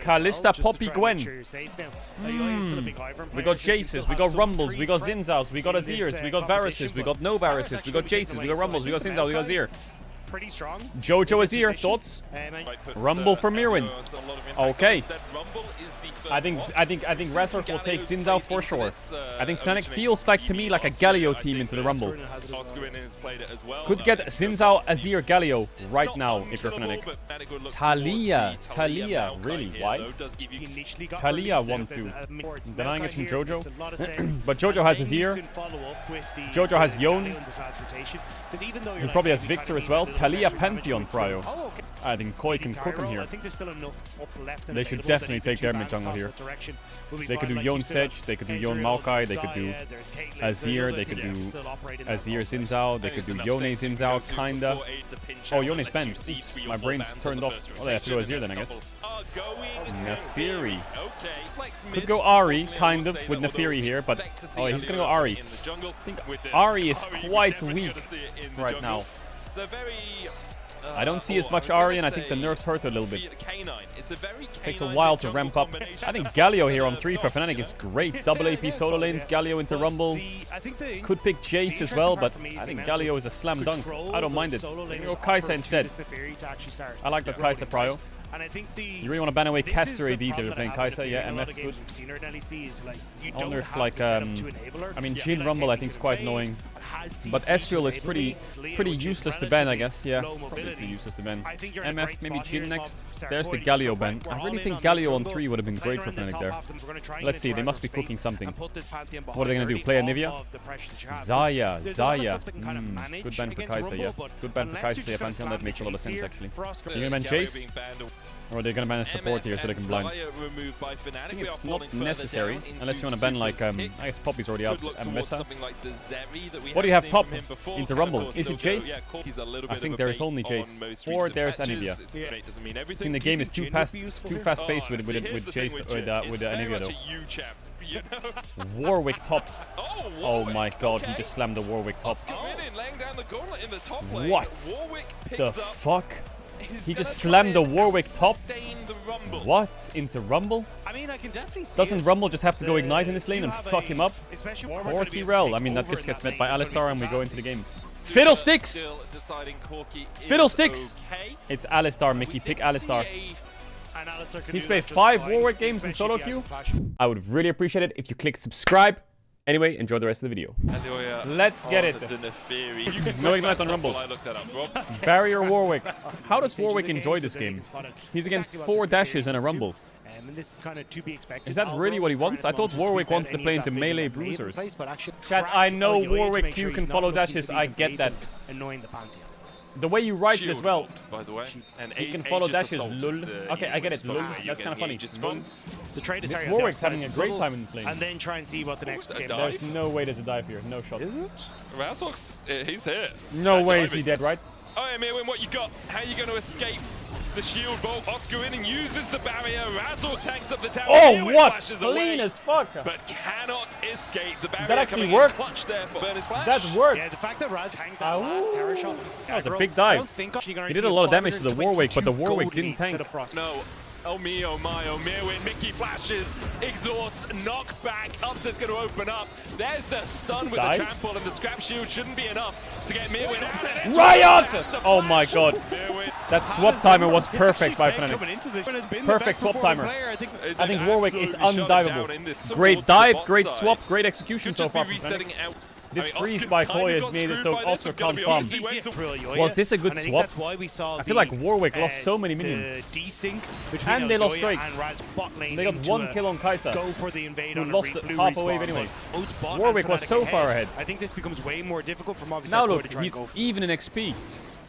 Kalista, Poppy, Gwen. We got Jaces, we got Rumbles, we got Zinzaos, we got Azirs, we got Varuses, we got no Varuses, we got Jaces, we got Rumbles, we got Zinzao, we got Azir. Pretty strong. Jojo Azir, thoughts? Rumble for Mirwin. Okay. I think Razork will take Zinzao for sure. I think Fnatic feels like to me like a Galio team into the Rumble. Could get Zinzao, Azir, Galio right now if you're Fnatic. Talia, really? Why? Talia 1-2. Denying it from Jojo. But Jojo has Azir. Jojo has Yone. He probably has Victor as well. Talia Pantheon Prio. I think Mkoi can cook him here. They should definitely take their mid-jungle here. They could do Yone Sedge, they could do Yone Maokai, they could do Azir, they could do Azir Zinzao, they could do Yone Zinzao, kinda. Oh, Yone's banned. Oops, my brain's turned off. Oh, they have to go Azir then, I guess. Nefiri. Could go Ahri, kind of, with Nefiri here, but... Oh, he's gonna go Ahri. I think Ahri is quite weak right now. I don't see as much Ahri, and I think the nerfs hurt a little bit. Takes a while to ramp up. I think Galio here on 3 for Fnatic is great. Double AP solo lanes, Galio into Rumble. Could pick Jace as well, but I think Galio is a slam dunk. I don't mind it. Go Kai'Sa instead. I like that Kai'Sa prio. You really want to ban away caster ADs if you're playing Kai'Sa? Yeah, MF's good. I wonder if, like, I mean, Jhin Rumble I think is quite annoying. But Ezreal is pretty useless to ban, I guess. Yeah, probably pretty useless to ban. MF, maybe Jhin next. There's the Galio ban. I really think Galio on 3 would have been great for Fnatic there. Let's see, they must be cooking something. What are they going to do? Play a Nivea? Zaya. Good ban for Kai'Sa, yeah. Good ban for Kai'Sa, yeah, Pantheon. That makes a lot of sense, actually. You're going to ban Jace? Or are they going to ban a support here so they can blind? I think it's not necessary, unless you want to ban, like, I guess Poppy's already out, and Mesa. What do you have top into Rumble? Is it Jace? I think there is only Jace. Or there's Anivia. I think the game is too fast-paced with Jace, with Anivia though. Warwick top. Oh my god, he just slammed the Warwick top. What the fuck? He just slammed the Warwick top? What? Into Rumble? I mean, I can definitely see Doesn't Rumble just have to go Ignite in this lane and fuck him up? Or Caedrel. I mean, that just gets met by Alistar and we go into the game. Fiddlesticks! Fiddlesticks! It's Alistar, Mickey. Pick Alistar. He's played 5 Warwick games in solo queue. I would really appreciate it if you click subscribe. Anyway, enjoy the rest of the video. Let's get it. No Ignite on Rumble. Barrier Warwick. How does Warwick enjoy this game? He's against 4 dashes and a Rumble. Is that really what he wants? I thought Warwick wanted to play into melee bruisers. Chat, I know Warwick Q can follow dashes. I get that. The way you write it as well. By the way, he can follow dashes. Lul. Okay, I get it. Lul. That's kind of funny. The trade is Warwick's having a great time in this lane. And then try and see what the next game. There's no way there's a dive here. No shot. Is it? Razork's, he's here. No way is he dead, right? Oh yeah, Mirwin, what you got? How are you going to escape the shield bolt? Oscar in and uses the barrier. Razork tanks up the tower. Oh, what? Clean as fuck. But cannot escape the barrier. That actually worked. Clutch there for Burner's flash. That worked. Yeah, the fact that Raz tanked that last terror shot. That was a big dive. He did a lot of damage to the Warwick, but the Warwick didn't tank. No. Oh me, oh my, oh Mirwin, Mickey flashes, exhaust, knock back, upset's going to open up. There's the stun with the trample, and the scrap shield shouldn't be enough to get Mirwin out. Riot! Oh my god. That swap timer was perfect by Fnatic. Perfect swap timer. I think Warwick is undivable. Great dive, great swap, great execution so far from Fnatic. This freeze by Mkoi has made it so Oscar can't farm. Was this a good swap? I feel like Warwick lost so many minions. And they lost Drake. They got 1 kill on Kai'Sa, who lost half a wave anyway. Warwick was so far ahead. I think this becomes way more difficult for Mkoi. Now look, he's even in XP.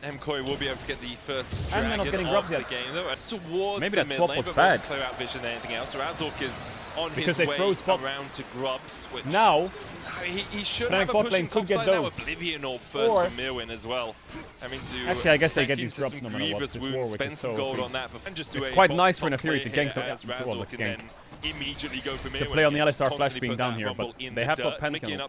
Mkoi will be able to get the first and they're not getting grubs yet. Game, though. It's towards maybe that the swap was bad. Clear out vision and anything else. So Razork is on because his they way froze around to grubs. Which now he should have a push in top side now. Oblivion Orb first from Mirwin as well. Actually, I guess they get these grubs no matter what. This Warwick is so OP. It's quite nice for Nefiri to gank the immediately go for Mirwin. To play on the Alistar flash being down here, but they have got Pantheon.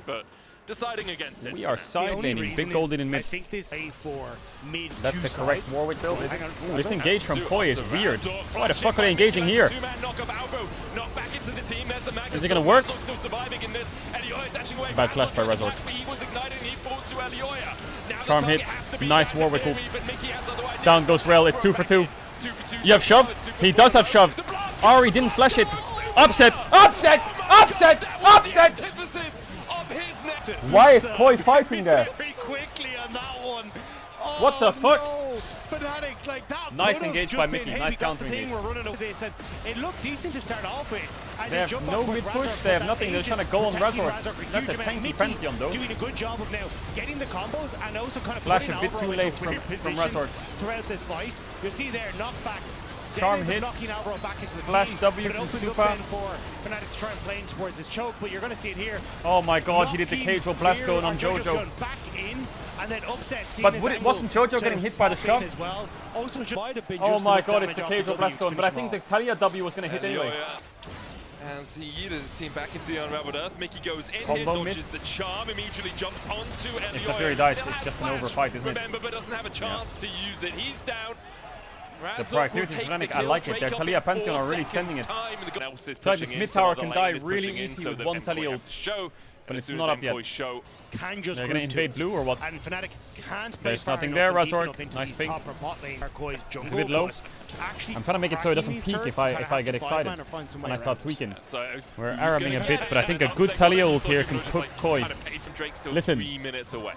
actually, but deciding against it. We are side laning. Big golden in mid. I think this A4 mid. That's the correct Warwick build. Ooh, this engage from Mkoi is weird. Why the fuck are they engaging here? Is it gonna work? Bad Bad flash by Resolute. He was igniting, he falls to Elioya. Now Charm hits. Nice Warwick ult. Down goes Rel. It's 2 for 2. You have shove? He does have shove. Ari didn't flash it. Upset! Upset! Upset! Upset! Why is Mkoi fighting there? Very quickly on that one. What the fuck? No. Fnatic, like that Nice engage by Mickey. Nice counter engage. engage. We're running over this, and it looked decent to start off with. They have no mid push. They have nothing. They're trying to go on Razor. That's a tanky Pantheon though. Doing a good job of now getting the combos and also kind of Flash putting a bit Alvaro too into late weird from positions Razor. throughout this fight. You'll see there knockback. Charm hits. Knocking Alvaro back into the Flash team, W but it from opens Super. up then for Fnatic to try and play in towards this choke, but you're going to see it here. Oh my god, he did the Caedrel blast going on Jojo's Jojo. gone back in, and then upset. But wasn't Jojo getting hit by the shove? As well. Also, Oh my god, it's the Caedrel blast going. But I think the Talia W was going to hit anyway. As he leads his team back into the unraveled earth, Mickey goes in here, Combo dodges miss. the charm, immediately jumps onto Elioya. If the Fury dies, it's just an over fight, isn't it? Remember, but doesn't have a chance to use it. He's down. The proactivity from Fnatic, I like it. Their Talia Pantheon are really sending it. So this mid tower can die really easy with one Talia ult. But it's not up yet. Can just They're going to invade blue or what? And Fnatic can't play There's far nothing enough there, and deep Razor. enough into Nice these ping. top or bot lane. Mkoi's jungle, It's a bit low. but actually I'm trying to make it so it doesn't cracking peak these if turrets, I get have to five excited man or find some when way I start around. tweaking. So We're aramming a bit, but I think a good Talia ult here can cook Koi. Listen. 3 minutes away.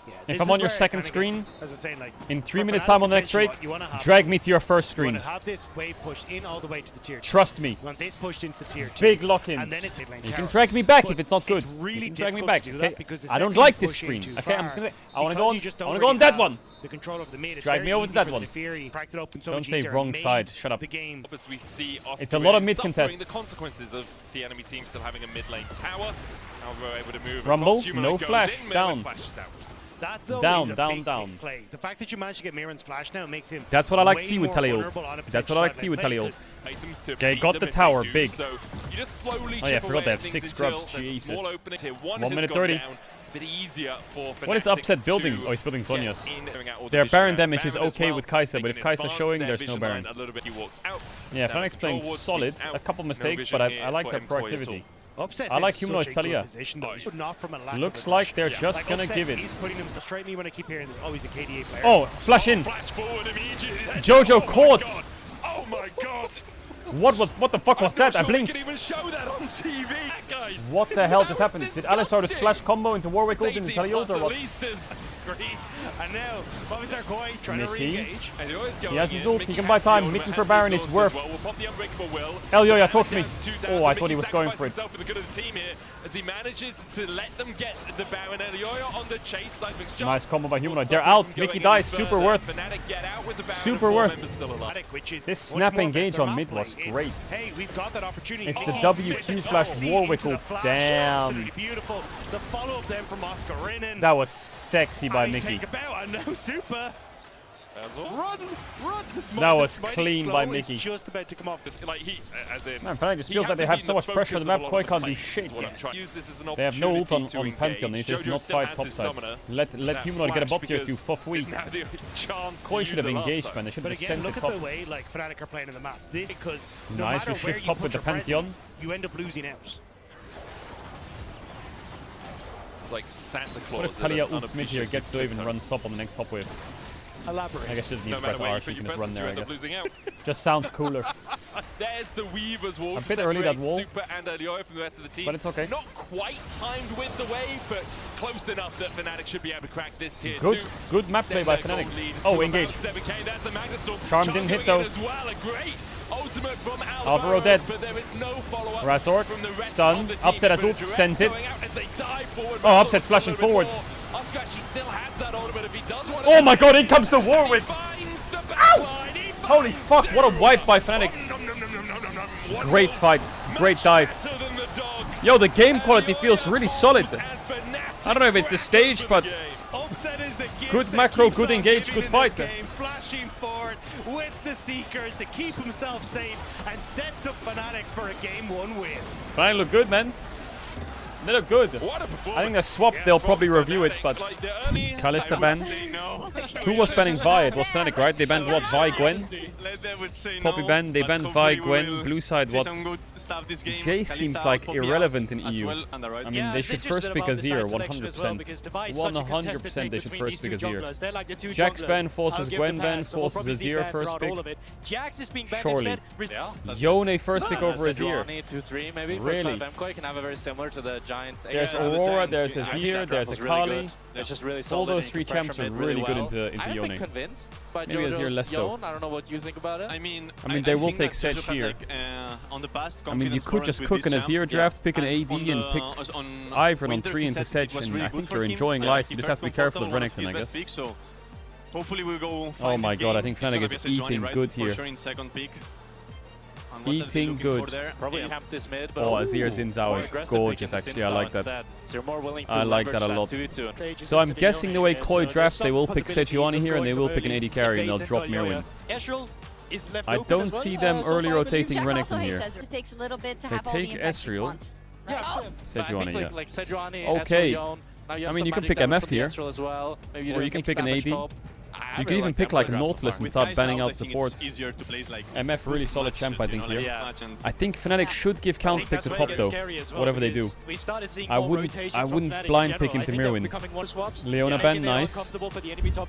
Yeah, If this I'm is on your where it second kinda screen, gets, as I was saying, like, in 3 for minutes Fnatic, time on the next essentially Drake, what you wanna have drag me to your first You want screen. to have this wave pushed in all the way to the tier 2. Trust me. You want this pushed into the tier 2. Big lock in. And then it's a lane You tower. can drag me back But if it's not good. it's really You can drag me difficult back. to do that Okay? because the I don't second like you this push in screen. too Okay, I'm far, just gonna. I want to because go on. you just I don't want to go on really that have one. The control of the mid. It's Drag very me over easy to that for the one. Fury. Cracked it open so Don't much say easier, wrong made side. Shut up. The game. As we see It's a lot of mid suffering contest. the consequences of the enemy team still having a mid lane tower. Alvaro able to move Rumble, across. Humanoid no goes flash, in, Mirren down. flashes out. That though Down, is a down, big, down. big play. The fact that you managed to get Mirren's flash now makes him. That's what I like to way see with more Talia ult. vulnerable on a That's what I like to potential see with side lane Talia play, ult. Items to Okay, beat got them the if tower, they do big. So you just slowly Oh yeah, I chip forgot away they at have things 6 until scrubs. there's a Jesus. small opening. Here, 1 has minute gone 30. down. It's a bit easier for What is Fnatic Upset building? to Oh, he's building get Sonya's. in, clearing out all the Their vision Baron there. damage is Baron as okay well. with Kai'Sa, They but if can Kai'Sa's advance showing, their there's no vision Baron. line a little bit. He walks out. Yeah, Now Fnatic's playing control solid. sneaks out. A couple No mistakes, vision but here I like for their Mkoi at all. proactivity. Upset's I like in Humanoid such a good Talia. position, though. But not from a lack Looks of like they're Yeah. just like gonna Upset, give it. He's putting him straight me when I keep hearing there's always a KDA player. Oh, flash in. Flash forward immediately. Jojo Oh my caught. God. Oh my god. What the fuck was that? I blinked. We can even show that on TV, guys. What the hell just That happened? was Did Alistar just flash disgusting. combo into Warwick ult in 18 Talia ult plus or what? at least is Screen. And now, what was their Koi trying to Mickey. re-engage? And he always He going has his in. ult, Mickey he can buy has the time. ultimate, Mickey has for the Baron is exhaust worth. as well. We'll pop the Unbreakable Will. Elioya, talk to me. Down 2,000. Oh, I thought Mickey he was going for it. sacrificed himself for the good of the team here as he manages to let them get the Baron. Elioya on the chase. Seismic's jump. Nice combo by Will Humanoid. stop They're him out. from Mickey going dies. any Super further. worth. Fnatic get out with the Baron Super and four worth. members still alive. Which is This much snap more engage their on map mid play. was It's, great. Hey, we've got that opportunity. It's the Oh, WQ slash see Warwick into the ult. flash. Damn. Absolutely beautiful. The follow-up then from Oscar Rinen. That was sexy by And he Mickey. take about, and now Super. That's all. Run! That was the Smiting clean Slow by is Mickey. just about to come off. Like he, as in, Man, Fnatic just he feels like they hasn't have been so the much pressure on focus the of map. a Koi lot of can't do plays, shit. is what I'm trying to use this as an They have no ult on opportunity to Pantheon. They engage. just Jojo not still fight has his topside. summoner. Let That Humanoid get a flash bop tier 2 because for free. didn't have the chance Koi to should use have it last engaged, time. man. They should But have just again, sent look it at top. the way like Fnatic are playing in the map. This because no Nice, matter we where shift you top put with the your Pantheon. presence, you end up losing out. It's like Santa Claus. What if at Talia an ults mid here, unappreciated gets to even zone. runs top on the next top wave? Elaborate. I guess she doesn't need No to matter press where R, you she put can your just run presence, you there, I end up guess. losing out. Just sounds cooler. There's the Weaver's wall. A to bit early, that separate wall. Super and Elioya from the rest of the team. But it's okay. Not quite timed with the wave, but close enough that Fnatic should be able to crack this tier Good, 2. good map play by Fnatic. Oh, engage. 7K, that's a Magnustorm. Charm didn't hit, going though. in as well. A great ultimate from Alvaro dead. But there is no follow-up Razor, from the rest stun. of the team. Upset has But ult, Duress sent it. going out as they dive forward. Oh, Upset's flashing forwards. Oscar actually still has that ultimate if he does want Oh my god, in comes the Warwick! Ow! Holy fuck, what a wipe by Fnatic. Great fight, great dive. Yo, the game quality feels really solid. I don't know if it's the stage, but good macro, good engage, good fight. Flashing forward with the Seekers to keep himself safe and sets up Fnatic for a game 1 win. Fnatic look good, man. They look good. What a performance. I think they're swapped. They'll probably review it, but Kalista ban. Who was banning Vi? It was Fnatic, right? They banned what? Vi, Gwen? Poppy ban. They banned Vi, Gwen. Blue side, what? Jay seems like irrelevant in EU. I mean, they should first pick Azir, 100%. 100% they should first pick Azir. Jax ban forces Gwen ban, forces Azir first pick. Surely. Yone first pick over Azir. Really? There's Aurora, there's Azir, there's Akali. All those three champs are really good into Yone. Maybe Azir less so. I don't know what you think about it. I mean, they will take Sedge here. I mean, you could just cook an Azir draft, pick an AD, and pick Ivern on 3 into Sedge, and I think you're enjoying life. You just have to be careful of Renekton, I guess. Oh my god, I think Fnatic is eating good here. Eating good. Probably camp this mid, but oh, Azir Xin Zhao is gorgeous, actually. I like that. I like that a lot. So I'm guessing the way Mkoi drafts, they will pick Sejuani here, and they will pick an AD carry, and they'll drop Mirwin. I don't see them early rotating Renekton here. They take Ezreal. Sejuani, yeah. Okay. I mean, you can pick MF here, or you can pick an AD. You can even pick like Nautilus and start banning out supports. MF really solid champ, I think, here. I think Fnatic should give counter pick to top though, whatever they do. I wouldn't blind pick into Mirwin. Leona ban, nice.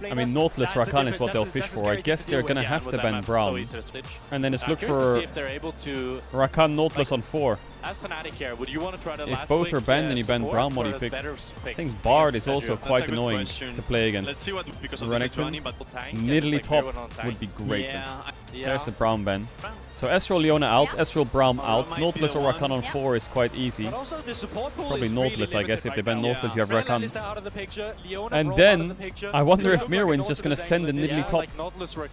I mean, Nautilus Rakan is what they'll fish for. I guess they're gonna have to ban Braum. And then just look for Rakan Nautilus on 4. As Fnatic here, would you want to try to if both are banned, then you ban Braum, what do you pick? I think Bard is also quite annoying to play against. Renekton, Nidalee top would be great. There's the Braum ban. So Ezreal Leona out, Ezreal Braum out. Nautilus or Rakan on 4 is quite easy. Probably Nautilus, I guess. If they ban Nautilus, you have Rakan. And then, I wonder if Mirwin's just going to send the Nidalee top.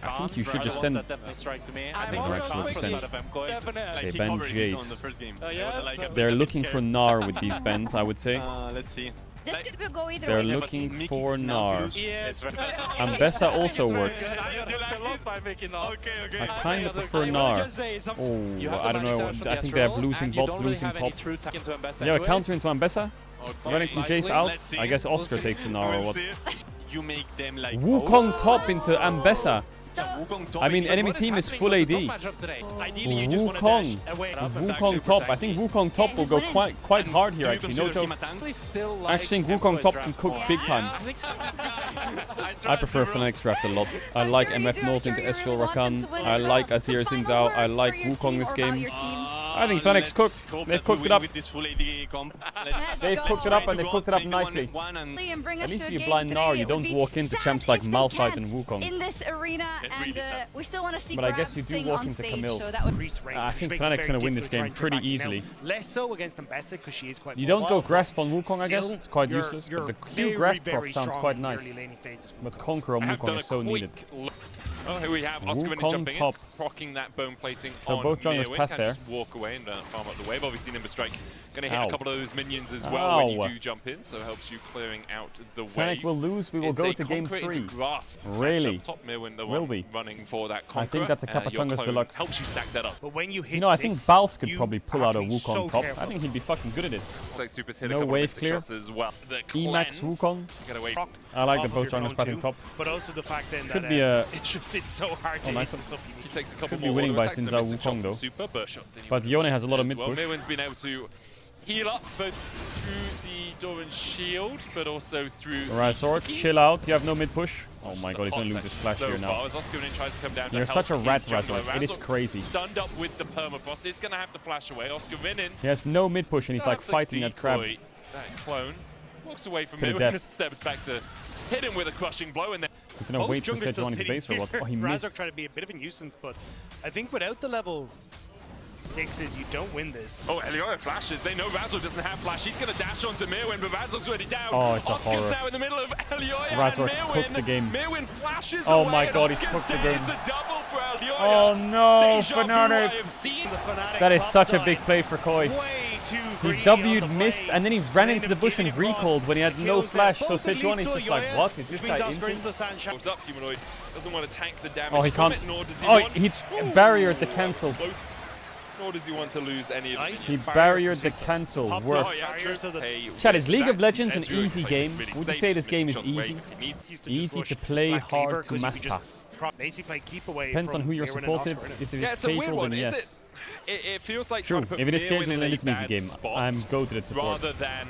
I think you should just send... I think they're actually send. They ban Jace. They're looking for Gnar with these bans, I would say. Let's see. This could go either They're way. looking for Gnar. Ambessa also works. I kind of prefer Gnar. Oh, I don't know. I think they have losing bot, losing top. Yeah, counter into Ambessa. Renekton Jace out. I guess Oscar takes the Gnar or what. Wukong top into Ambessa. I mean, enemy team is full AD. Wukong. Wukong top. I think Wukong top will go quite hard here, actually. No joke. I actually think Wukong top can cook big time. I prefer Fnatic's draft a lot. I like MF North into Ezreal Rakan. I like Azir Xin Zhao. I like Wukong this game. I think Fnatic's cooked. They've cooked it up. They've cooked it up, and they've cooked it up nicely. At least if you blind Gnar, you don't walk into champs like Malphite and Wukong. In this arena, and we still want to see. But I guess you do walk into Camille. I think Fnatic's gonna win this game pretty easily. Less so against Ambessa because she is quite. You don't go grasp on Wukong, I guess. It's quite useless. But the Q grasp prop sounds quite nice. But Conquer on Wukong is so needed. Oh, here we have Oscar jumping in, proccing that bone plating. So both junglers path there. Just walk away and farm up the wave. Obviously, Nimble Strike going to hit a couple of those minions as well when you do jump in, so it helps you clearing out the wave. Fnatic will lose. We will go to game 3. Really? Top Mirwin, the will one we? Running for that I think that's a Capachunga's Deluxe. Helps you stack that up. But when you hit I think Baus could probably pull out a Wukong top. I think he'd be fucking good at it. No wave clear. As well. Emax Wukong. I like the both junglers pathing top. But also the fact then should be a. It's so hard to nice one. Should be winning by Xin Zhao Wukong though. But Yone has a lot of mid push. Mirwin's been able to heal up both through the Doran shield, but also through. Alright, Sword, chill out. You have no mid push. Oh my god, he's gonna lose his flash here now. You're such a rat, Razork. It is crazy. Stunned up with the permafrost. He's gonna have to flash away. Oscar Vinin. He has no mid push and he's like fighting that crab. That clone walks away from him. Steps back to hit him with a crushing blow, and then. He's gonna wait for Sejuani to base or what? Oh, he missed. Razork trying to be a bit of a nuisance, but I think without the level 6s, you don't win this. Oh, Elioya flashes. They know Razork doesn't have flash. He's gonna dash onto Mirwin, but Razork's already down. Oh, it's a Oscar's horror. now in the middle of Elioya Razork's and Mirwin. cooked the game. Mirwin flashes oh away, my god, he's Oscar's cooked the dead. game. It's a double for Elioya. Oh no, Fnatic. Fnatic. That is such a big play for Koi. He W'd, missed, and then he ran into the bush and recalled when he had no flash, so Sejuani's just like, what? Is this guy injured? Doesn't want to tank the damage. Oh, he can't. Oh, he barriered the cancel. nor does he want to lose any of these. He barriered the cancel. Worth. Oh, yeah, true. Chat, is League of Legends an Ezreal easy plays game? really Would you safe, say this just game is misses on the way easy? if he needs. Easy to play, hard to master. Basically, keep away. Depends on who you're supportive. If it's Caedrel, then yes. It feels like True. If it is Caedrel, Caedrel, then it's an easy game. I'm goated support. Rather than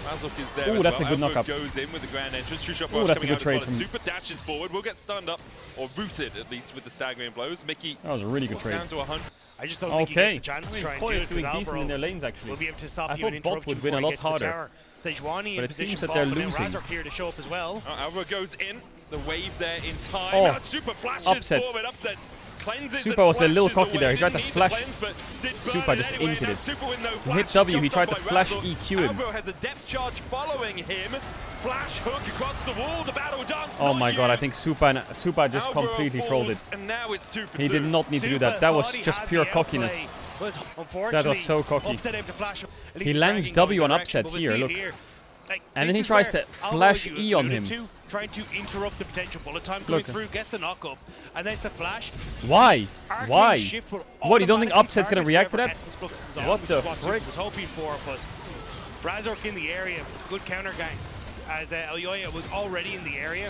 Razork is there. Ooh, that's a good Alvo knockup. Goes in with the grand entrance. Ooh, that's a good trade from. Super dashes forward. Will get stunned up or rooted at least with the staggering blows. Mickey. That was a really good trade. Down to 100. I just don't think you get the chance to try and do Mkoi it is doing because decent in their lanes actually. will be able to stop I you and thought bot interrupt you would win a before lot he gets to the harder. tower. Sejuani But in it seems position that they're both, and losing. Razork here to show up as well. Alvo goes in. The wave there in time. Oh, Now super flashes upset. forward. Upset. Cleanses Super was a little flashes cocky there. He tried to away. Didn't flash. need the cleanse, but did burn Super it just anyway. inted Now it. Super with no He flash. hit W, he Jumped tried up to by flash Razork. EQ him. Alvo has a depth charge following him. Flash hook across the wall. The battle dance. Oh not my god, I used. think Super just Alvo completely trolled it. falls, and now it's 2 for He 2. did not need to do that. That was just pure cockiness. That was so cocky. He lands W on upset here, look. And then he tries to flash E on him. Trying to interrupt the potential bullet time coming Look. through, gets the knock up, and then it's a flash. Why? Arcane Why? shift will What, you don't think automatically Upset's gonna target react to whoever that? Essence focuses on, What which the is Super frick? was hoping for, but Razork in the area, good counter gang. As Elyoya was already in the area,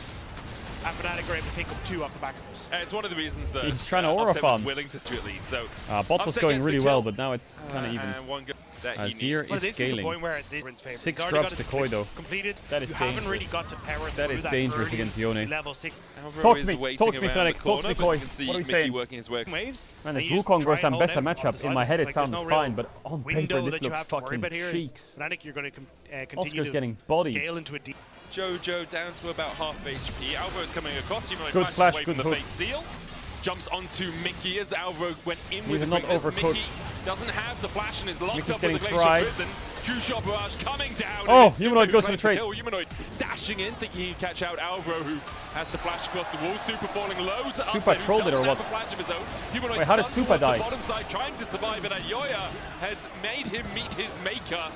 and Fnatic are able to pick up 2 off the back of us. It's one of the reasons that He's trying to aura Upset farm. was willing to do at least. So Bot was Upset going gets the really kill. well, but now it's kind of even. And one go that he Azir needs. is This scaling. is the point where this is in favor. 6 He's already drops got to his Koi clips though. completed. That is you haven't dangerous. really got to power That through is dangerous early against Yone. level 6 Alvo Talk to is me, waiting talk to me, around Fnatic, the talk to corner, me, but Koi. you can see What are we Mickey saying? working his way. waves. Man, and this you just Wukong try versus and hold Ambessa out off matchup, the in my side. head it Like, there's sounds no fine, real but on window paper this that you looks have to worry fucking about here. cheeks. Fnatic, you're going to continue Oscar's to getting bodied. scale into a deep. Jojo down to about half HP. Alvo's coming across. You know, Good flashes flash, away good from the hook. Fate Seal. Jumps onto Mickey as Alvo went in We with have the not quickness. overcooked. Mickey doesn't have the flash and is locked Mickey's up with the getting Glacier fried. Prison. True Shot Barrage coming down. Oh, and it's Humanoid Super goes who for the tries to trade. kill. Humanoid dashing in, thinking he'd catch out Alvo, who has to flash across the wall. Super falling low to Super Upset, who trolled it or doesn't have what? a flash of his own. Humanoid Wait, how did stunned Super towards the die? bottom side, trying to survive, and Ayoya has made him meet his maker.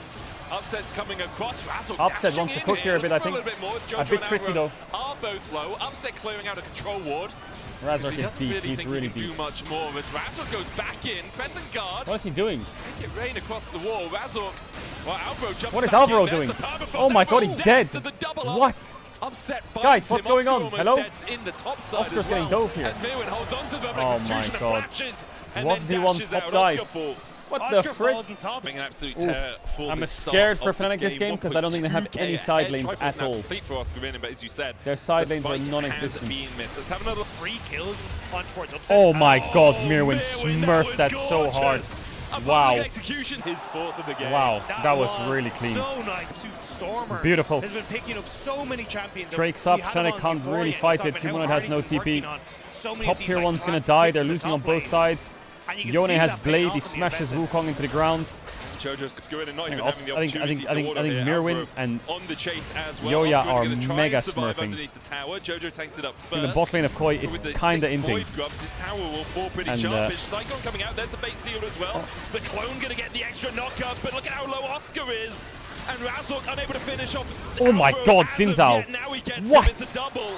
Upset's coming across. Razork Upset dashing wants to in cook here a bit, I looking think. for little bit more as A Jojo bit and tricky Alvo though. Are both low. Upset clearing out a control ward. Razork He is doesn't deep, really he's think really he can deep. do much more, but Razork goes back in, crescent guard, What is he doing? make it rain across the wall. Razork, well, Alvaro jumps What is back Alvaro in. There's doing? the permafrost. Oh my god, Alvaro's he's dead! to the double up. What? Upset Guys, finds what's him. going Oscar on? almost Hello? dead in the top side Oscar's as well. getting dove here. As Mirwin holds on to the perfect Oh my execution and god. flashes, and What then do you want dashes top out. dive? Oscar falls. What Oscar the frick? falls on top. Being an absolute Oof. terror for I'm the scared start for of Fnatic this game because I don't think they have 1.2K any ahead. side lanes Trifle's at now all. complete for Oscar winning, but as you said, Their side the lanes are spike non-existent. has been missed. Let's have another 3 kills on towards Upset. Oh my god, Oh, Mirwin Mirwin, smurfed that was so hard. gorgeous. A Wow. public execution, his fourth of the game. Wow, that was really clean. So nice. Stormer Beautiful. has been picking up so many champions. Drake's We up, had him Fnatic on can't Euphoria, really and fight stuff, it. and how Humanoid hard has no he's been TP. working on so many Top of these, tier like, one's gonna classic die, picks they're in the losing on top both lane. sides. And you can Yone see has that Blade, paying he off in the smashes investment. Wukong into the ground. Jojo's going and not I even think having the I think opportunity to order here. Mirwin Alvaro and on the chase as well. Yoya Oscar are gonna try mega and survive smurfing. underneath the tower. Jojo tanks it up I first. think the bot lane of Koi But is with the kinda 6 inting. void drops, this tower will fall pretty And, sharpish. Cyclone coming out, there's the bait seal as well. Oh. The clone gonna get the extra knockup, but look at how low Oscar is. And Razork unable to finish off. Oh my Alvaro god, as of Xin Zhao. yet. Now he gets What? him. It's a double.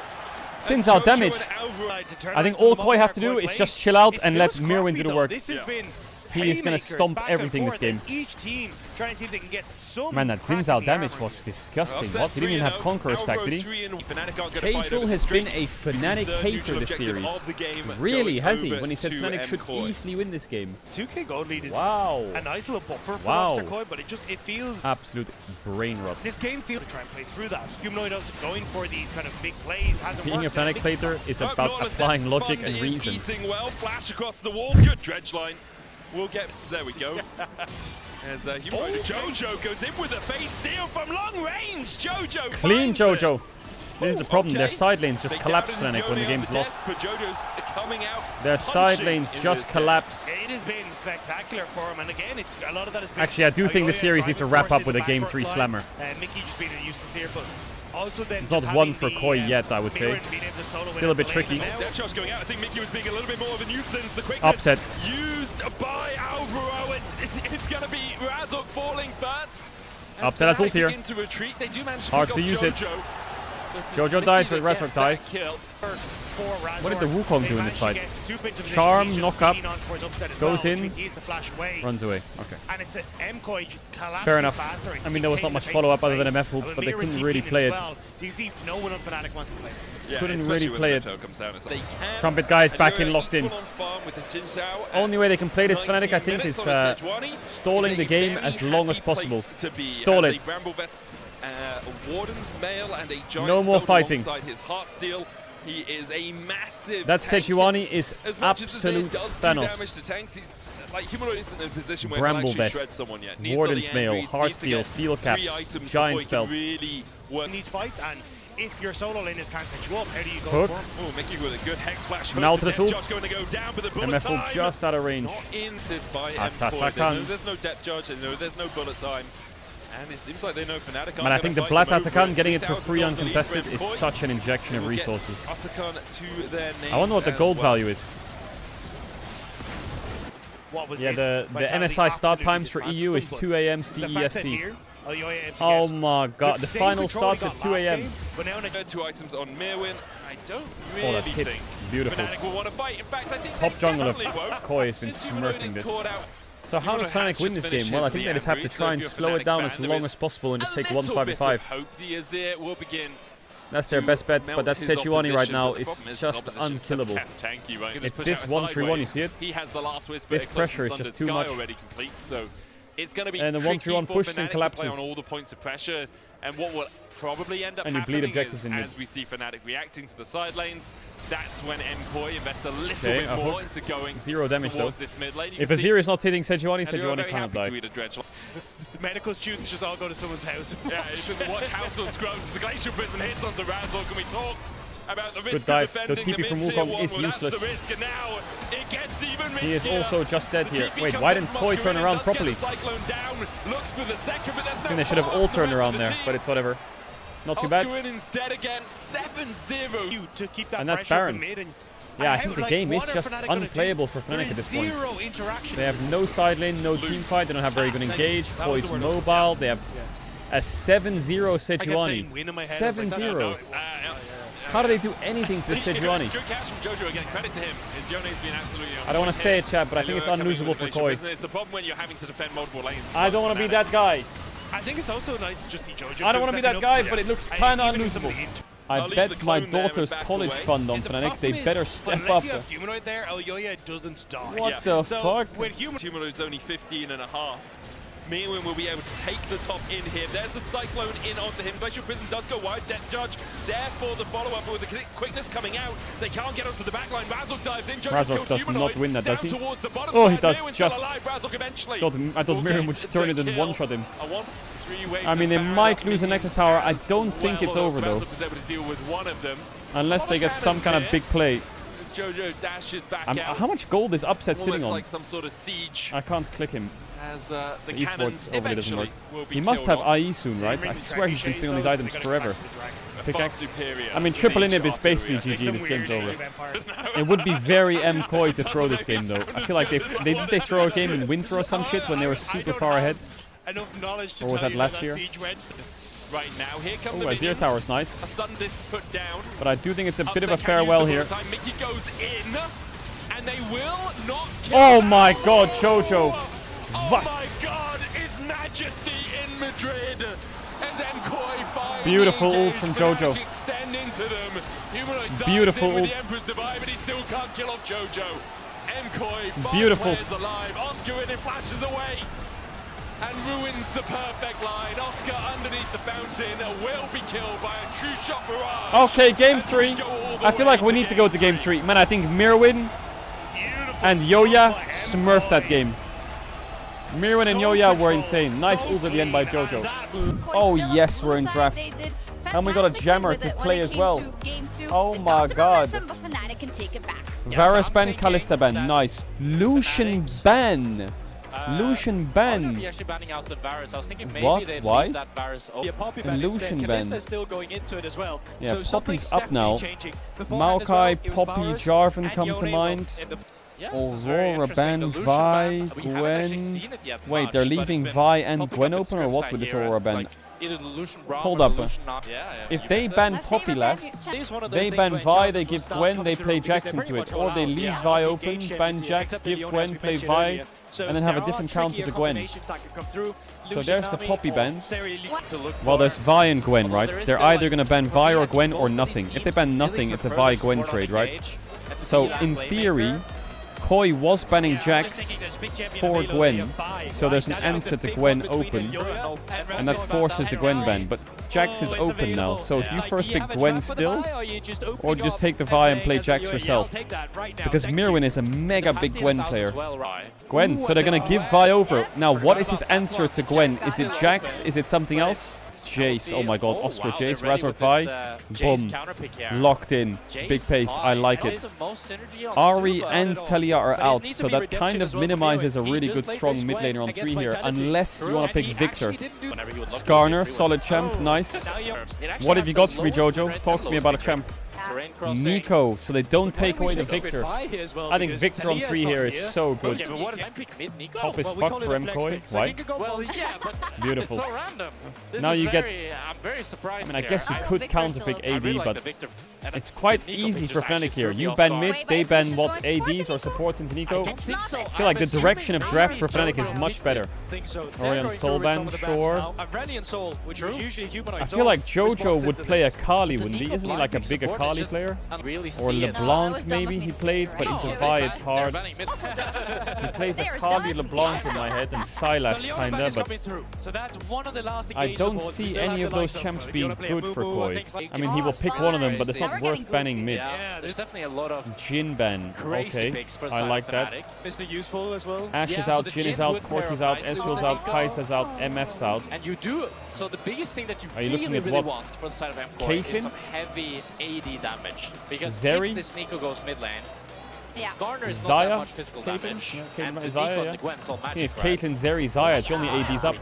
Xin As Zhao Jojo damage. and Alvaro- I think all Koi have to do is just chill out and let Mirwin do the work. This has been He is gonna haymakers stomp back and everything this forth, game. and each team trying to see if they can get some Man, that crack Xin Zhao in the damage armor. was disgusting. Upset What? He didn't even have 3-0. Conqueror stack, Alvaro did he? 3-0. Fnatic aren't gonna fight Caedrel over has the been streak. a Fnatic The hater neutral this objective series. of the game Really, going has he? over When he said to Fnatic should Mkoi. easily win this game. 2K gold lead is Wow. a nice little buffer for Wow. Koi, but it feels Absolute brain rot. this game feels to try and play through that. Humanoid also going for these kind of big plays hasn't Being a worked. and I Fnatic think player is Oh, about Nautilus applying Death logic Fund and is reason. eating well. Flash across the wall. Good dredge line. We'll get. There we go. As Jojo goes in with a fade seal from long range. Jojo Clean finds it. Jojo. This is the problem. Their Okay. side lanes just They collapse doubted Fnatic when the Yone game's on the lost. desk, but Jojo's coming out Their side punching lanes in just this collapse. It has been spectacular for him, and again, it's a lot of that has been. Actually, I do think this Ayoya series trying needs to force wrap up in with the a game back 3 line. slammer. Mickey just being a nuisance here, but also then It's not just one having for the, Koi yet, I would say. Mirren being able to solo Still in a bit the lane, tricky. and now- That shot's going out. I think Mickey was being a little bit more of a nuisance. The quickness Upset. used by Alvaro. It's going to be Razork falling first. As Upset has Fnatic ult here. begin to retreat, they do manage to Hard pick to off use it. Jojo. Jojo dies, but Razork dies. What did the Wukong do in this fight? Charm, knock up, goes in, runs away. Okay. Fair enough. I mean, there was not much follow-up other than a MF ult, but they couldn't really play it. Couldn't really play it. Trumpet guy is back in, locked in. Only way they can play this Fnatic, I think, is stalling the game as long as possible. Stall it. No more fighting. He is a massive. That Sejuani is absolute Thanos. Like, Humanoid isn't in a position where Bramble he can vest, shred someone yet. Warden's Mail, Heartsteel, Steel Caps, Giant Spells. Really in these fights, and if your solo laners can't set you up, how do you go Hook. for Oh, Mickey with a good Hex Flash. Now to the ult. Going to go down, but the bullet MF ult just out of range. Not inted by Atakan. There's no depth charge, there's no bullet time. And it seems like they know Fnatic. Man, I think the Black Atakan getting it for free uncontested is such an injection of resources. I wonder what the gold value is. Yeah, the NSI start times for EU is 2 AM CEST. Oh my god, the final starts at 2 AM. But now 2 items on Mirwin. I don't Oh, really that hit. think Beautiful. Fnatic will want to fight. In fact, I think Top jungle of Mkoi Mkoi has been smurfing this. So how does Fnatic win this game? Well, I think they just have to try and slow it down as long as possible and just take 1-5-5. That's their best bet, but that Sejuani right now is just unkillable. It's this 1-3-1, you see it? This pressure is just too much. It's going to be and the 1-3-1 pushes and collapses. on all the points of pressure, and what will probably end up and you bleed happening objectives is, in mid. as we see Fnatic reacting to the side lanes, that's when Mkoi invests a little bit more into going Zero damage towards though. this mid lane. If Azir is not hitting Sejuani, Sejuani cannot die. The medical students just all go to someone's house. Yeah, you should watch House of Scrubs. The Glacial Prison hits onto Razork, and we talked about the risk Good dive. of The defending TP from Wukong is useless. The risk, and now it gets even He is riskier. also just dead here. The TP Wait, comes why up didn't from Koi Moscow turn and around does get properly? the Cyclone down, looks for the second, but there's no I think they should have all turned around there, but it's whatever. Not too bad. Instead again, 7-0. To keep that And that's pressure Baron. from mid, and Yeah, I think the game is just unplayable for Fnatic at this point. They have no side lane, no team fight, they don't have very good engage. Koi's mobile, they have a 7-0 Sejuani. 7-0. How do they do anything to Sejuani? Good catch from Jojo again. Credit to him. I don't want to say it, chat, but I think it's unlosable for Koi. It's the problem when you're having to defend multiple lanes. I don't want to be that guy. I think it's also nice to just see Jojo. I don't want to be that guy, but it looks kind of unlosable. I bet my daughter's college fund on Fnatic. They better step up. Humanoid there, Elyoya doesn't die. What the fuck? When Humanoid's only 15 and a half. Mirwin will be able to take the top in here. There's the Cyclone in onto him. Glacial Prison does go wide. Depth Judge there for the follow-up, but with the quickness coming out, they can't get onto the back line. Razork dives in. Razork does not win that, does he? Oh, he does just. I thought Miriam would just turn it and one-shot him. I mean, they might lose the Nexus Tower. I don't think it's over, though. Unless they get some kind of big play. Jojo dashes back out. How much gold is Upset sitting on? Like some sort of siege. I can't click him. As the esports overlay doesn't work. He must have IE soon, right? I swear he's been sitting on these items forever. Pickaxe. I mean, triple inhib is basically GG. This game's over. It would be very Mkoi to throw this game, though. I feel like did they throw a game in winter or some shit when they were super far ahead? Or was that last year? Right now, here comes the Azir Tower's nice. A sun disc put down. But I do think it's a bit of a farewell here. Mickey goes in, and they will not kill. Oh my god, Jojo. Oh my god, it's Majesty in Madrid. As Mkoi finally beautiful ult from Jojo. Extend into them. Beautiful ult. The Emperor's survive, but he still can't kill off Jojo. Mkoi beautiful. Alive. Oscar in and flashes away. And ruins the perfect line. Oscar underneath the fountain will be killed by a true shot barrage. Okay, game 3. I feel like we need to go to game 3. Man, I think Mirwin and Yoya smurfed that game. Mirwin and Yoya were insane. Nice ult at the end by Jojo. Oh yes, we're in draft. And we got a jammer to play as well. Oh my god. Varus ban, Kalista ban. Nice. Lucian ban. Lucian ban. What? Why? Lucian ban. Yeah, Poppy's up now. Maokai, Poppy, Jarvan come to mind. Aurora ban, Vi, Gwen. Wait, they're leaving Vi and Gwen open or what with this Aurora ban? either the Lucian Braum Hold or up. the Lucian yeah, If they ban Poppy last, they ban Vi, they give Gwen, they play Jax into it. Or they leave Vi open, ban Jax, give Gwen, play Vi, and then have a different counter to Gwen. So there's the Poppy ban. Well, there's Vi and Gwen, right? They're either gonna ban Vi or Gwen or nothing. If they ban nothing, it's a Vi-Gwen trade, right? So in theory, Mkoi was banning Jax for Gwen, so there's an answer to Gwen open, and that forces the Gwen ban. But Jax is open now, so do you first pick Gwen still, or do you just take the Vi and play Jax yourself? Because Mirwin is a mega big Gwen player. Gwen, so they're gonna give Vi over. Now, what is his answer to Gwen? Is it Jax? Is it something else? It's Jace. Oh my god, Oscar Jace, Razor Vi. Boom. Locked in. Big pace, I like it. Ari and Talia are out, so that kind of minimizes a really good strong mid laner on 3 here, unless you want to pick Victor. Skarner, solid champ, nice. What have you got for me, Jojo? Talk to me about a champ. Nico, so they don't take away the Victor. I think Victor on 3 here is so good. Top is fucked for Mkoi. Why? Beautiful. Now you get... I mean, I guess you could counterpick AD, but it's quite easy for Fnatic here. You ban mid, they ban what, ADs or supports into Nico. I feel like the direction of draft for Fnatic is much better. Orion Soul ban, sure. I feel like Jojo would play a Kali, wouldn't he? Isn't he like a big Akali player? Or LeBlanc maybe he played, but into Vi it's hard. He plays Akali, LeBlanc in my head, and Sylas kinda, but I don't see any of those champs being good for Koi. I mean, he will pick one of them, but it's not worth banning mid. There's definitely a lot of Jin ban, okay, I like that. Mr. Useful as well. Ashe is out, Jin is out, Corki's out, Ezreal's out, Kai'Sa's out, MF's out. And you do, so the biggest thing that you Are you looking at really what? want for the side of Mkoi is some heavy AD damage. Because if this Nico goes mid lane, Skarner is not that much physical damage. And the Nico and the Gwen's all magic, It's Caitlyn, Zeri, Xayah, it's only AD's up.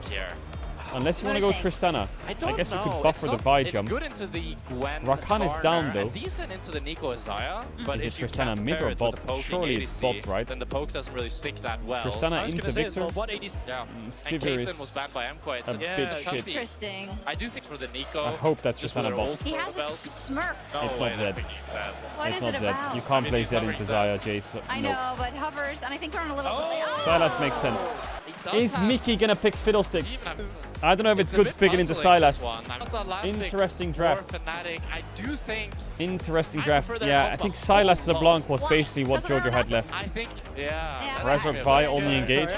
Unless you want to go Tristana. I guess you could buffer the Vi jump. It's good into the Gwen, Rakan is down though. Decent into the Nico Xayah, but is it Tristana mid or bot? Surely it's bot, right? Then the poke doesn't really stick that well. Tristana into Victor? Yeah. And Sivir Caitlyn was banned by Mkoi. It's a bit shit. Interesting. I do think for the Nico... I hope that's Tristana bot. He has a smirk. It's not Zed. What It's is not it Zed. about? You can't play Zed into Xayah, Jace. I know, but hovers, and I think we're on a little... Sylas makes sense. Is Mickey gonna pick Fiddlesticks? I don't know if it's good to pick it into Sylas. Interesting draft. I do think... Interesting draft. Yeah, I think Sylas LeBlanc was basically what Jojo had left. I think, Razor Vi only engaged.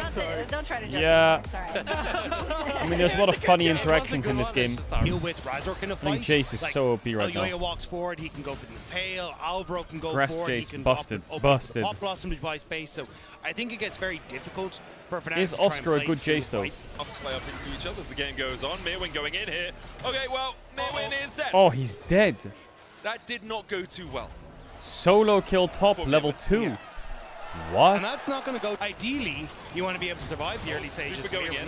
Don't try to jump. Yeah. Sorry. I mean, there's a lot of funny interactions in this game. I think Jace is so OP right now. walks forward, he can go for the impale. Alvaro can go Grasp forward. Jace, busted. Busted. Hot Blossom to buy space, so I think it gets very difficult for Fnatic Is to try and Oscar a play good through Jace the though? fight. Play up into each other as the game goes on. Mirwin going in here. Okay, well, Mirwin is dead. Oh, he's dead. That did not go too well. Solo kill top, level 2. Yeah. What? And that's not going to go. Ideally, you want to be able to survive the early stages. Super going in.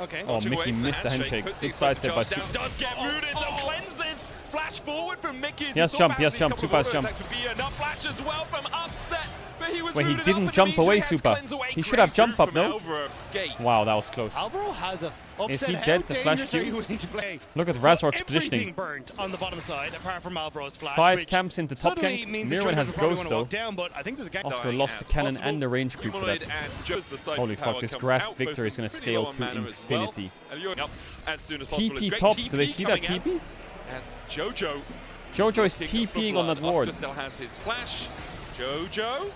Okay. Oh, Mickey missed the handshake. Good side step by Super. Does get rooted. The cleanses. Flash forward from Mickey. He has jump, Super has jump. That could be enough flash as well from Upset. But he was Wait, he rooted didn't up jump and away, immediately Super. had to cleanse away. He should have jump up, no? Escape. Wow, that was close. Alvaro has a Is he Upset. dead How to flash dangerous are Q? you willing to play? Look at So Razork's everything positioning. burnt on the bottom side, apart from Alvaro's flash. 5 which camps into top suddenly gank. means the Mirwin has Trojans will probably Ghost wanna though. walk down, but I think there's a gang. Oscar lost the cannon and the range creep for that. Holy fuck, this Grasp Victor is going to scale to infinity. TP top, do they see that TP? As Jojo. Jojo is TPing on that ward. Oscar still has his flash. Jojo.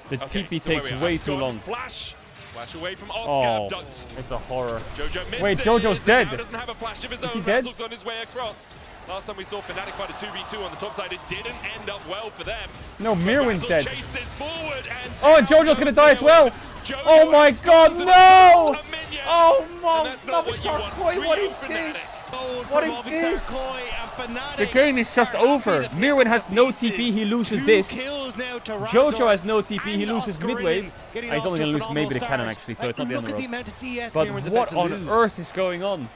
The TP takes way too long. Flash away from Oscar. Oh, Ducked. it's a horror. Jojo misses. Wait, Jojo's dead. Now doesn't have a flash of his Is he own. dead? Razzle's on his way across. Last time we saw Fnatic fight a 2v2 on the top side, it didn't end up well for them. No, Mirwin's dead. Chases forward and Oh, and Jojo's going to die as well. Jojo Oh my god, explodes no! and a minion. Oh And my that's not what you want. Mkoi, what is Fnatic. this? What What is this? The game is just over. Mirwin has no TP, he loses this. Jojo has no TP, he loses mid-wave. He's only going to lose maybe the cannon actually, so it's not the end of the road. But what on earth is going on?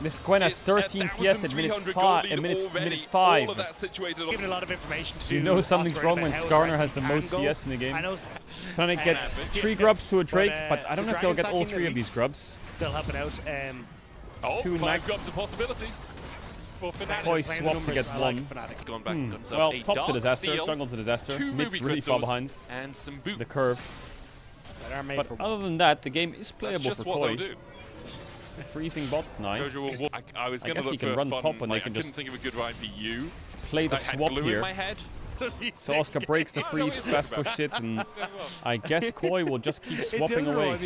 This Gwen has 13 CS at minute 5. All of that situated Given a lot of information to You know something's Oscar wrong about when how Skarner aggressive has the he most can go. CS in the game. I know Fnatic gets 3 grubs to a Drake, but I don't know if they'll get all 3 of these grubs. Still helping out. 2 max. Got a possibility. Mkoi swap to get 1. Gone back Well, top's a disaster, jungle's a disaster. Mid's really far behind and some boots. the curve. But other than that, the game is playable for Koi. Freezing bot, nice. I was I going guess to he look can for run fun, top and like, they can I just couldn't think of a good ride for you. play the swap here. So Oscar breaks the freeze, fast push it, and I guess Koi will just keep swapping away.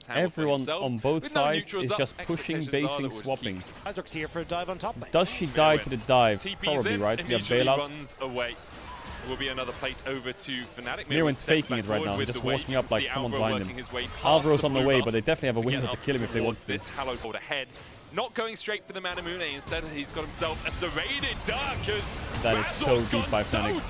Everyone on both sides is just pushing, basing, swapping. Here for a dive on top lane. Does she die to the dive? Probably, right? You got bailout. Runs away. Will be another plate over to Fnatic. Mirwen's faking it right now, just walking up like someone's behind him. Alvaro's on the way, but they definitely have a window to kill him if they want to. This hallowed hold ahead. Not going straight for the Manamune, instead he's got himself a serrated dark. That is so deep by Fnatic.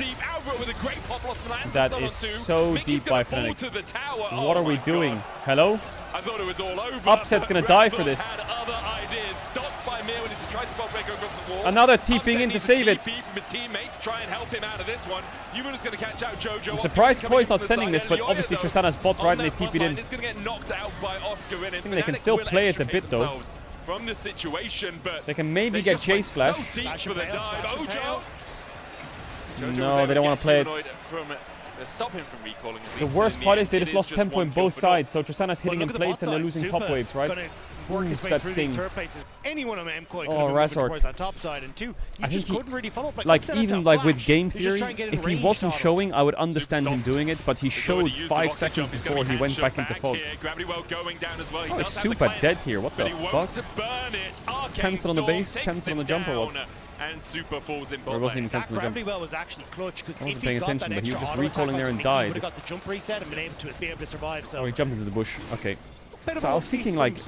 That is so deep by Fnatic. What are we doing? Hello? I thought it was all over. Upset's gonna die for this. Another TPing in to save it. I'm surprised Koi's not sending this, but obviously Tristana's bot right and they TP'd in. I think they can still play it a bit though. From the situation, but they can maybe get chase flash. No, they don't want to play it. Stop him from recalling. The worst part is they just lost tempo in both sides, so Tristana's hitting in plates and they're losing top waves, right? That stings. Anyone on Mkoi Oh, Razork. that top side, and 2, you just couldn't really follow up. Like even like with game theory, if he wasn't showing, I would understand him doing it, but he showed 5 seconds before he went back into fog. Oh, he's super dead here, what the fuck? Cancel on the base, cancel on the jump or what? And Super falls in or it wasn't even cancel the jump. Was actually clutch because I wasn't paying attention, but he was just recalling there and died. He would have got the jump reset and been able to survive. So oh, he jumped into the bush. Okay. So I was thinking, like,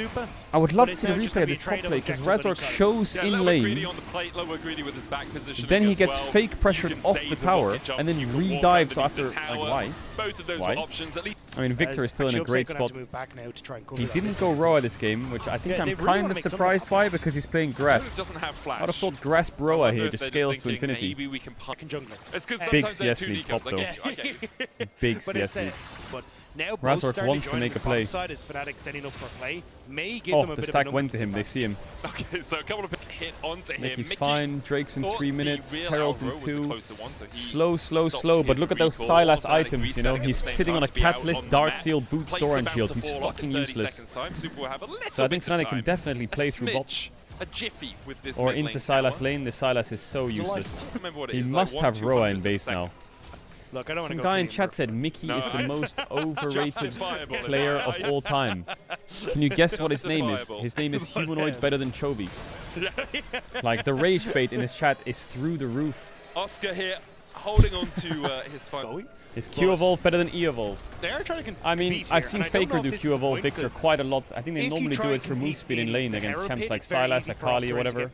I would love to see the replay of this top play, because Razork shows in lane, then he gets fake pressured off the tower, and then re-dives after, like, why? Why? I mean, Victor is still in a great spot. He didn't go Roa this game, which I think I'm kind of surprised by, because he's playing Grasp. I would have thought Grasp Roa here just scales to infinity. Big CS lead top though. Big CS lead. Now Razork wants to make a play. Oh, the stack went to him. They see him. Okay, so a couple of hit onto him. Mickey's fine. Drake's in 3 minutes. Herald's in 2. Slow, slow, slow. But look at those Sylas items, you know. He's sitting on a Catalyst, Dark Seal, Boot, Storm Shield. He's fucking useless. So I think Fnatic can definitely play through bot. Or into Sylas lane. The Sylas is so useless. He must have Roa in base now. Look, I don't Some guy in chat said Mickey is the most overrated player of all time. Can you guess what his name is? His name is Humanoid Better Than Chovy. Like, the rage bait in his chat is through the roof. Oscar here, holding on to his final. Is Q-Evolve better than E-Evolve? They are trying to I mean, I've seen Faker do Q-Evolve Victor quite a lot. I think they normally do it for move speed in lane against champs like Sylas, Akali, or whatever.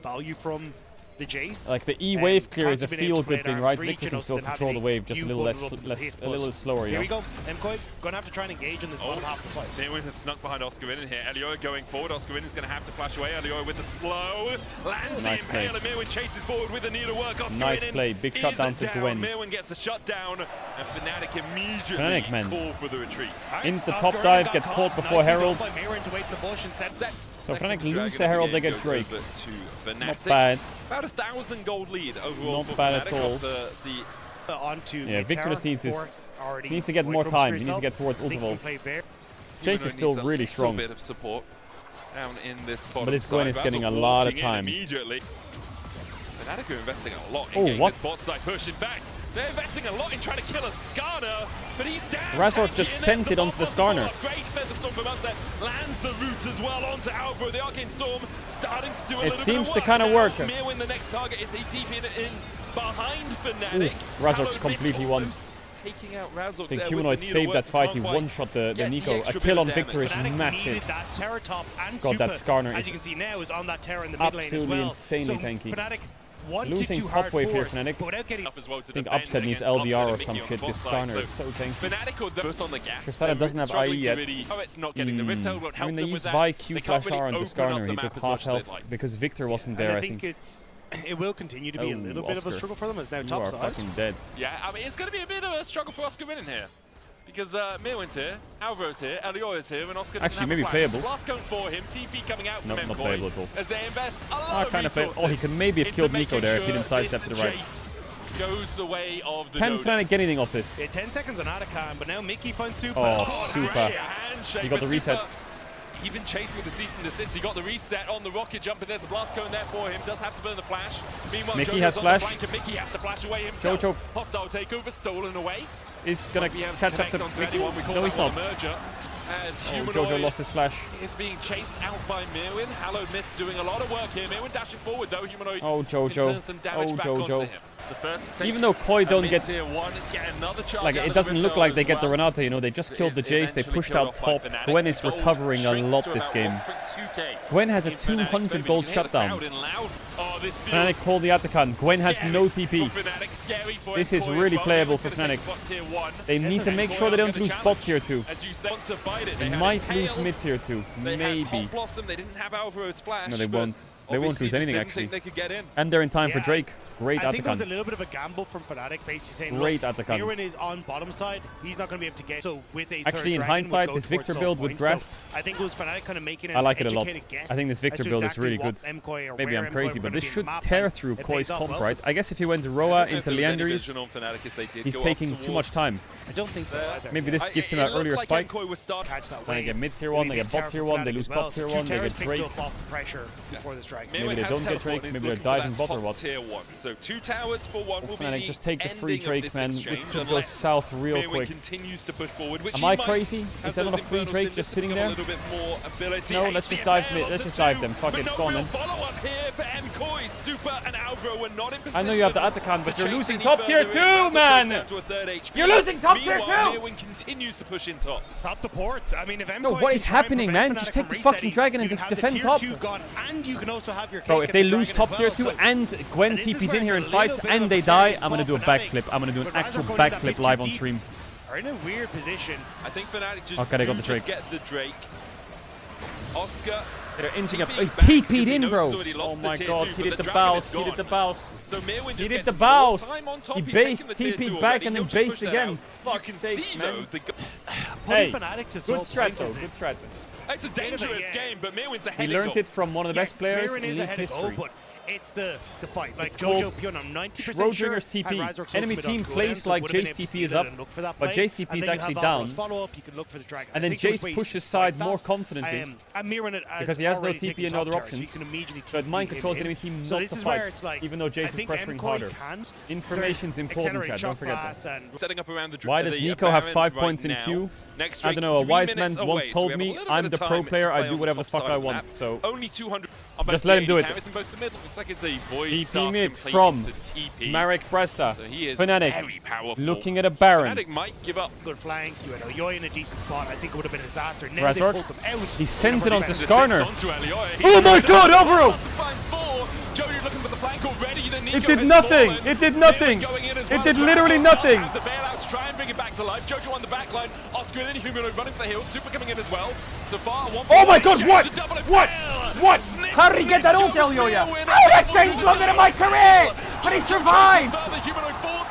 Like the E wave clear is a feel-good thing, right? Victor can still control the wave, just a little little slower. Here we go. Mkoi gonna have to try and engage in this bottom half of the fight. Neowin has snuck behind Oscar in here. Elioy going forward. Oscar is going to have to flash away. Elioy with the slow lands nice the impale. Mirwin chases forward with the needlework. Oscar nice play. Big shutdown to Gwen. Mirwin gets the shutdown, and Fnatic immediately call for the retreat. Into the top dive, get caught before Herald. So Fnatic lose the Herald, they get Drake. Not bad. About 1,000 gold lead overall. Not bad at all. Yeah, Victor just needs to get more time. He needs to get towards Ultivolve. Chase is still really strong. Bit of support down in this bottom but this Gwen is getting a lot of time. Fnatic are investing a lot in getting this bot side push. In fact, they're investing a lot in trying to kill a Skarner, but he's down. Razork just sent it onto the Skarner. Great Featherstorm from Upset, lands the root as well onto Alvaro. The Arcane Storm starting to do a little bit of work. It seems to kind of work. Mirwin, the next target, is he TPing it in behind Fnatic. Razork's completely won. Taking out Razork. I think Humanoid saved that fight. He one-shot the Nico. A kill on Victor is massive. Got that Skarner. As you can see now, is on that Terra in the mid lane as well. Absolutely insanely tanky. Fnatic losing top wave here, Fnatic. I think Upset needs LDR or some shit. This Skarner is so tanky. Tristana doesn't have IE yet. I mean, they used Vi, Q, Flash R on the Skarner. He took half health because Victor wasn't there, I think. It will continue to be a little bit of a struggle for them as now top side. You are fucking dead. Yeah, I mean, it's going to be a bit of a struggle for Oscar winning here. Because Mirwin's here, Alvaro's here, Eliora's here, and Oscar actually maybe playable. Blast going for him, TP coming out from Nope, not playable at all. as they invest a lot of kind of playable. Oh, he could maybe have killed Mkoi there if he didn't sidestep to the right. Goes the way of the Can Fnatic get anything off this? Yeah, 10 seconds on Atacam, but now Mickey finds Super. Oh, Super. He got the reset. Even chasing with the cease and desist. He got the reset on the rocket jump, and there's a blast cone there for him. Does have to burn the flash. Meanwhile, Mickey Jojo's has on flash. the flank, and Mickey has to flash away himself. Jojo. Hostile takeover, stolen away. Is gonna catch up to Mickey. No, he's not. Jojo lost his flash. Is being chased out by Mirwin. Hallowed Mist doing a lot of work here. Mirwin dashing forward though. Humanoid oh, Jojo. can turn some damage back onto him. The first even though Koi don't get another like it doesn't look like they get the Renata, you know, they just killed the Jace, they pushed out top. Gwen is recovering a lot this game. Gwen has a 200 gold shutdown. Fnatic called the Atakan. Gwen has no TP. This is really playable for Fnatic. They need to make sure they don't lose bot tier 2. They might lose mid tier 2. Maybe. No, they won't. They won't lose anything actually. And they're in time for Drake. Great Atakan. I think it was a little bit of a gamble from Fnatic, basically saying, great Atakan. Mirwin is on bottom side. He's not going to be able to get. So with a actually, in hindsight, this Victor build with Grasp, so I think it was Fnatic kind of making an I like it a lot. guess. I think this Victor build is really good. Maybe I'm crazy, but this should tear through Koi's comp, right? I guess if he went Roa into Leanderis, he's taking too much time. I don't think so either. Maybe this gives him an earlier spike. Then they get mid tier 1, they get bot tier 1, they lose top tier 1, they get Drake. Maybe they don't get Drake, maybe they're diving bot or what. So 2 towers for 1 will be the just take the free Drake, man. This could go south real quick. Am I crazy? Is that not a free Drake just sitting there? No, let's just dive mid. Let's just dive them. Fuck it, go on then. I know you have the Atakan, but you're losing top tier 2, man! You're losing top tier 2! continues to push in top. Stop the ports. I mean, if no, what is happening, man? Just take the fucking dragon and defend top. And you can also have your bro, if they lose top tier 2 and Gwen TP's in here and fights and they die, I'm gonna do a backflip. I'm gonna do an actual backflip live on stream. Are in a weird position. I think Fnatic just okay, they got the Drake. Get the Drake. Oscar. They're inching up. He TP'd in, bro. Oh my god, he did the bounce. He did the bounce. He did the bounce. He based, TP'd back, and then based again. Fuck's sake, man. Hey, good strat though. Good strat. It's a dangerous game, but Mirwin's a headache. He learned it from one of the best players in League history. It's the fight. Like Jojo Pion, I'm 90% Schrodinger's TP. Enemy team plays like Jace TP is up, but Jace TP is actually down. And then Jace pushes side more confidently because he has no TP and no other options. So it mind controls the enemy team not to fight, even though Jace is pressuring harder. Information's important, chat. Don't forget that. Why does Nico have 5 points in queue? I don't know. A wise man once told me, I'm the pro player, I do whatever the fuck I want. So just let him do it. Like it's a TP mid from Marek Bresta. So Fnatic looking at a Baron. Fnatic might give up. Good flank. You had Elioy in a decent spot. I think it would have been a disaster. Now they pulled them out. He sends it onto Skarner. Oh my god, Overall! It did nothing. It did nothing. It did literally nothing. The bailouts try and bring it back to life. Jojo on the back line. Oscar and Humanoid running for the hill. Super coming in as well. So far, oh my god, what? What? What? How did he get that ult, Elioya? Oh, that changed longer than my career! But he survived!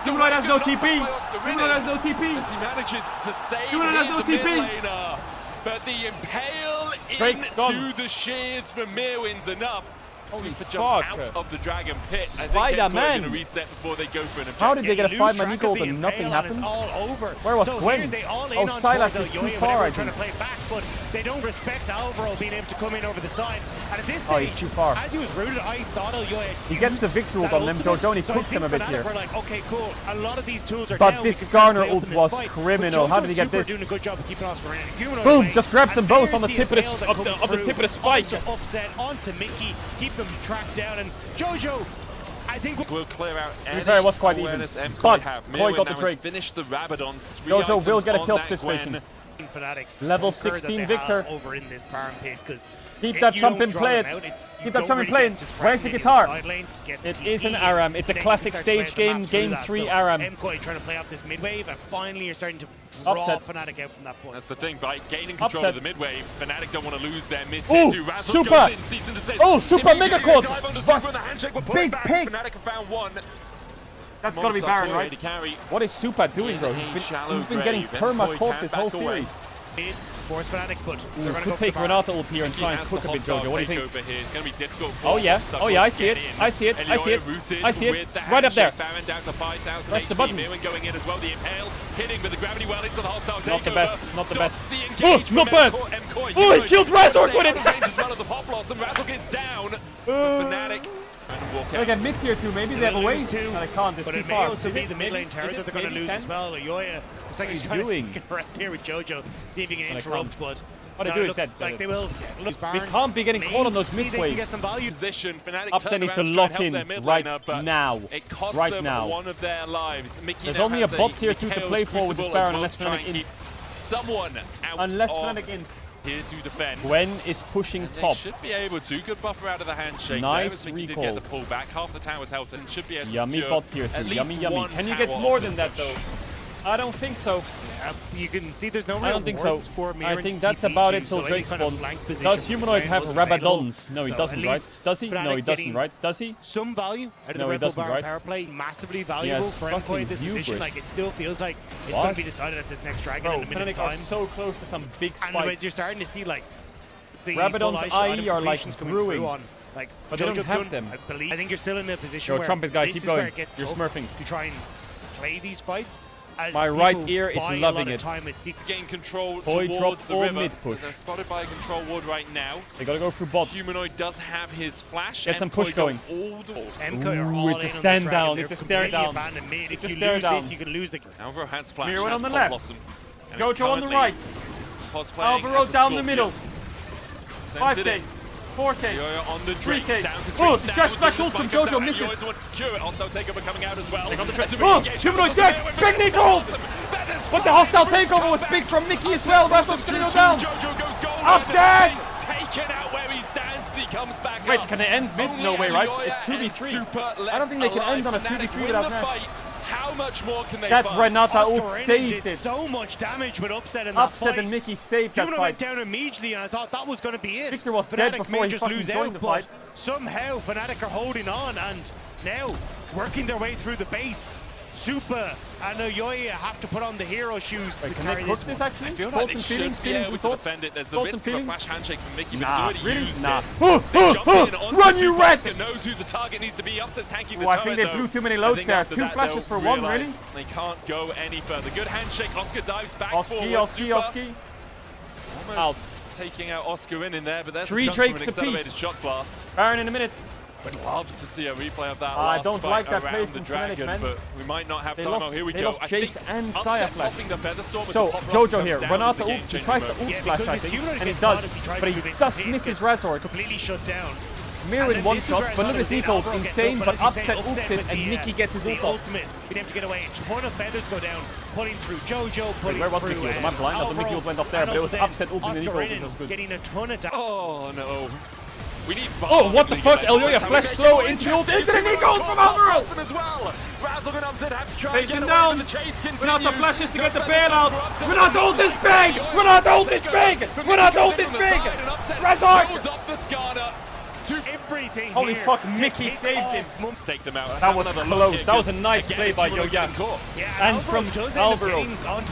Humanoid has no TP. Humanoid has no TP. He manages to save Humanoid has no TP. But the impale into the shears from Mirwin's enough. Super jumps out of the dragon pit. Spider-Man! Going to reset before they go for an objective. How did they get a 5-man equal and nothing happened? Where was Gwen? Oh, Silas is too far, I think. But they don't respect Alvaro being able to come in over the side. And at this stage, he's too far. As he was rooted, I thought he gets the victory ult on them, Jojo, and he cooks them a bit here. Like, okay, cool. A lot of these tools are but this Skarner ult was criminal. How did he get this? Doing a good job of keeping Oscar in. Boom! Just grabs them both on the tip of the spike. Upset onto Mickey. Keep them tracked down, and Jojo, I think we'll clear out any it was quite even, but Koi got the Drake. Finish the Rabadons. Jojo will get a kill participation. Level 16 Victor. Over in this Baron pit, because keep that chump in play. Keep that chump in play. Where's the guitar? It is an Aram. It's a classic stage game. Game 3 Aram. Mkoi trying to play up this mid wave, and finally you're starting to draw Fnatic out from that point. That's the thing. By gaining control of the mid wave, Fnatic don't want to lose their mid tier 2. Super! Oh, super mega quad! Big pick! Fnatic have found one. That's gotta be Baron, right? What is Super doing, bro? He's been getting perma-caught this whole series. Force Fnatic, but they're going to could take Renato ult here and try and cook a bit, Jojo. What do you think? It's going to be difficult. Oh yeah, I see it. I see it. I see it. I see it. Right up there. Press the button. Going in as well. The impale hitting with the gravity well into the hostile takeover. Not the best. Not the best. Oh, not bad. Oh, he killed Razork with it. As well as the pop blossom. Razork is down. Fnatic. They get mid tier 2, maybe they have a way. No, they can't, it's but too it far. may also be the mid lane tower that they're going to lose as well. Yoya looks like he's kind of sticking around here with Jojo, see if he can interrupt, but what they do is that like they will lose Baron. We can't be getting caught on those mid waves. Get some value position. Upset needs to lock in right now. It cost them one of their lives. There's only a bot tier 2 to play for with this Baron unless Fnatic in. Someone out unless Fnatic in. Here to defend. Gwen is pushing top. Should be able to. Good buffer out of the handshake. Nice there. recall. Did get the pullback. Half the tower's health and should be able to yummy bot tier 2. Yummy, yummy. Can you get more than that though? I don't think so. You can see there's no real I don't think so. for I think that's about it till Drake spawns. Does Humanoid have Rabadons? No, he doesn't, right? Does he? No, he doesn't, right? Does he? Some value out of the Red Bull Baron power play. Massively valuable for Mkoi at this position. Like, it still feels like it's going to be decided at this next Dragon in a minute's time. Are so close to some big spikes. And you're starting to see, like, the Rabadon's IE are like brewing. Like, but they don't have them. I think you're still in a position where Trumpet guy, keep going. You're smurfing. To try and play these fights. My right ear is loving it. Gain control Boy towards the river. mid push. They're spotted by a control ward right now. They gotta go through bot. Humanoid does have his flash. Get some push going. It's a stand down. It's a stare down. It's a stare down. You can lose the. Alvaro has flash. Mirror on the left. Jojo on the right. Alvaro down the middle. 5K. 4K. On the 3K. Oh, the dash flash ult from Jojo misses. Also takeover coming out as well. Oh, Humanoid dead. Big Nick ult. But the hostile takeover was big from Mickey as well. Razork's gonna go down. Upset. Taken out where he stands. He comes back. Wait, can they end mid? No way, right? It's 2v3. I don't think they can end on a 2v3 without that. How much more can they That fight? Renata ult saved it. So much damage with Upset in that Upset and Mickey saved that fight. went down immediately and I thought that was going to be it. Victor was dead before he fucking joined the fight. Somehow Fnatic are holding on and now working their way through the base. Super and Yoya have to put on the hero shoes to carry this one. Actually? I feel like they should be able to defend it. There's the risk of a flash handshake from Mickey, but nah, he's already used it. Run, you rat! Knows who the target needs to be. Upset's tanking the I think they blew too many loads there. 2 flashes for 1, really? They can't go any further. Good handshake. Oscar dives back forward. Oski. Almost taking out Oscar in there, but there's 3 Drakes apiece. Shot blast. Baron in a minute. Would love to see a replay of that I last don't fight like that around play the from Dragon, Fnatic, but we might not have they time. lost, Here we they go. lost Chase and Saya flash. So Jojo here, Renata ults, he tries to ult splash, I think, and he does, but he just misses Razork. Completely shut down. Mirror in one shot, but look at his ult, insane, but Upset ults it, and Mickey gets his ult off. Being able to get away, a ton of feathers go down, pulling through Jojo, pulling where was through. Mickey ult? Am I blind? I thought Mickey ult went off there, but it was Upset ulting the Nico, which was good. Getting a ton of damage. Oh no. We need what the fuck? Elyoya flash slow into ult into the Nico from Alvaro! as well. Razzle and Upset have to try and get down. The chase continues. Renata flashes to get the bailout. Renata ult is big! Renata ult is big! Renata ult is big! Razork! Goes up the Skarner. Everything Holy here. fuck, Mickey saved him. Take them out. That was close. That was a nice play by Yoya. And from Alvaro.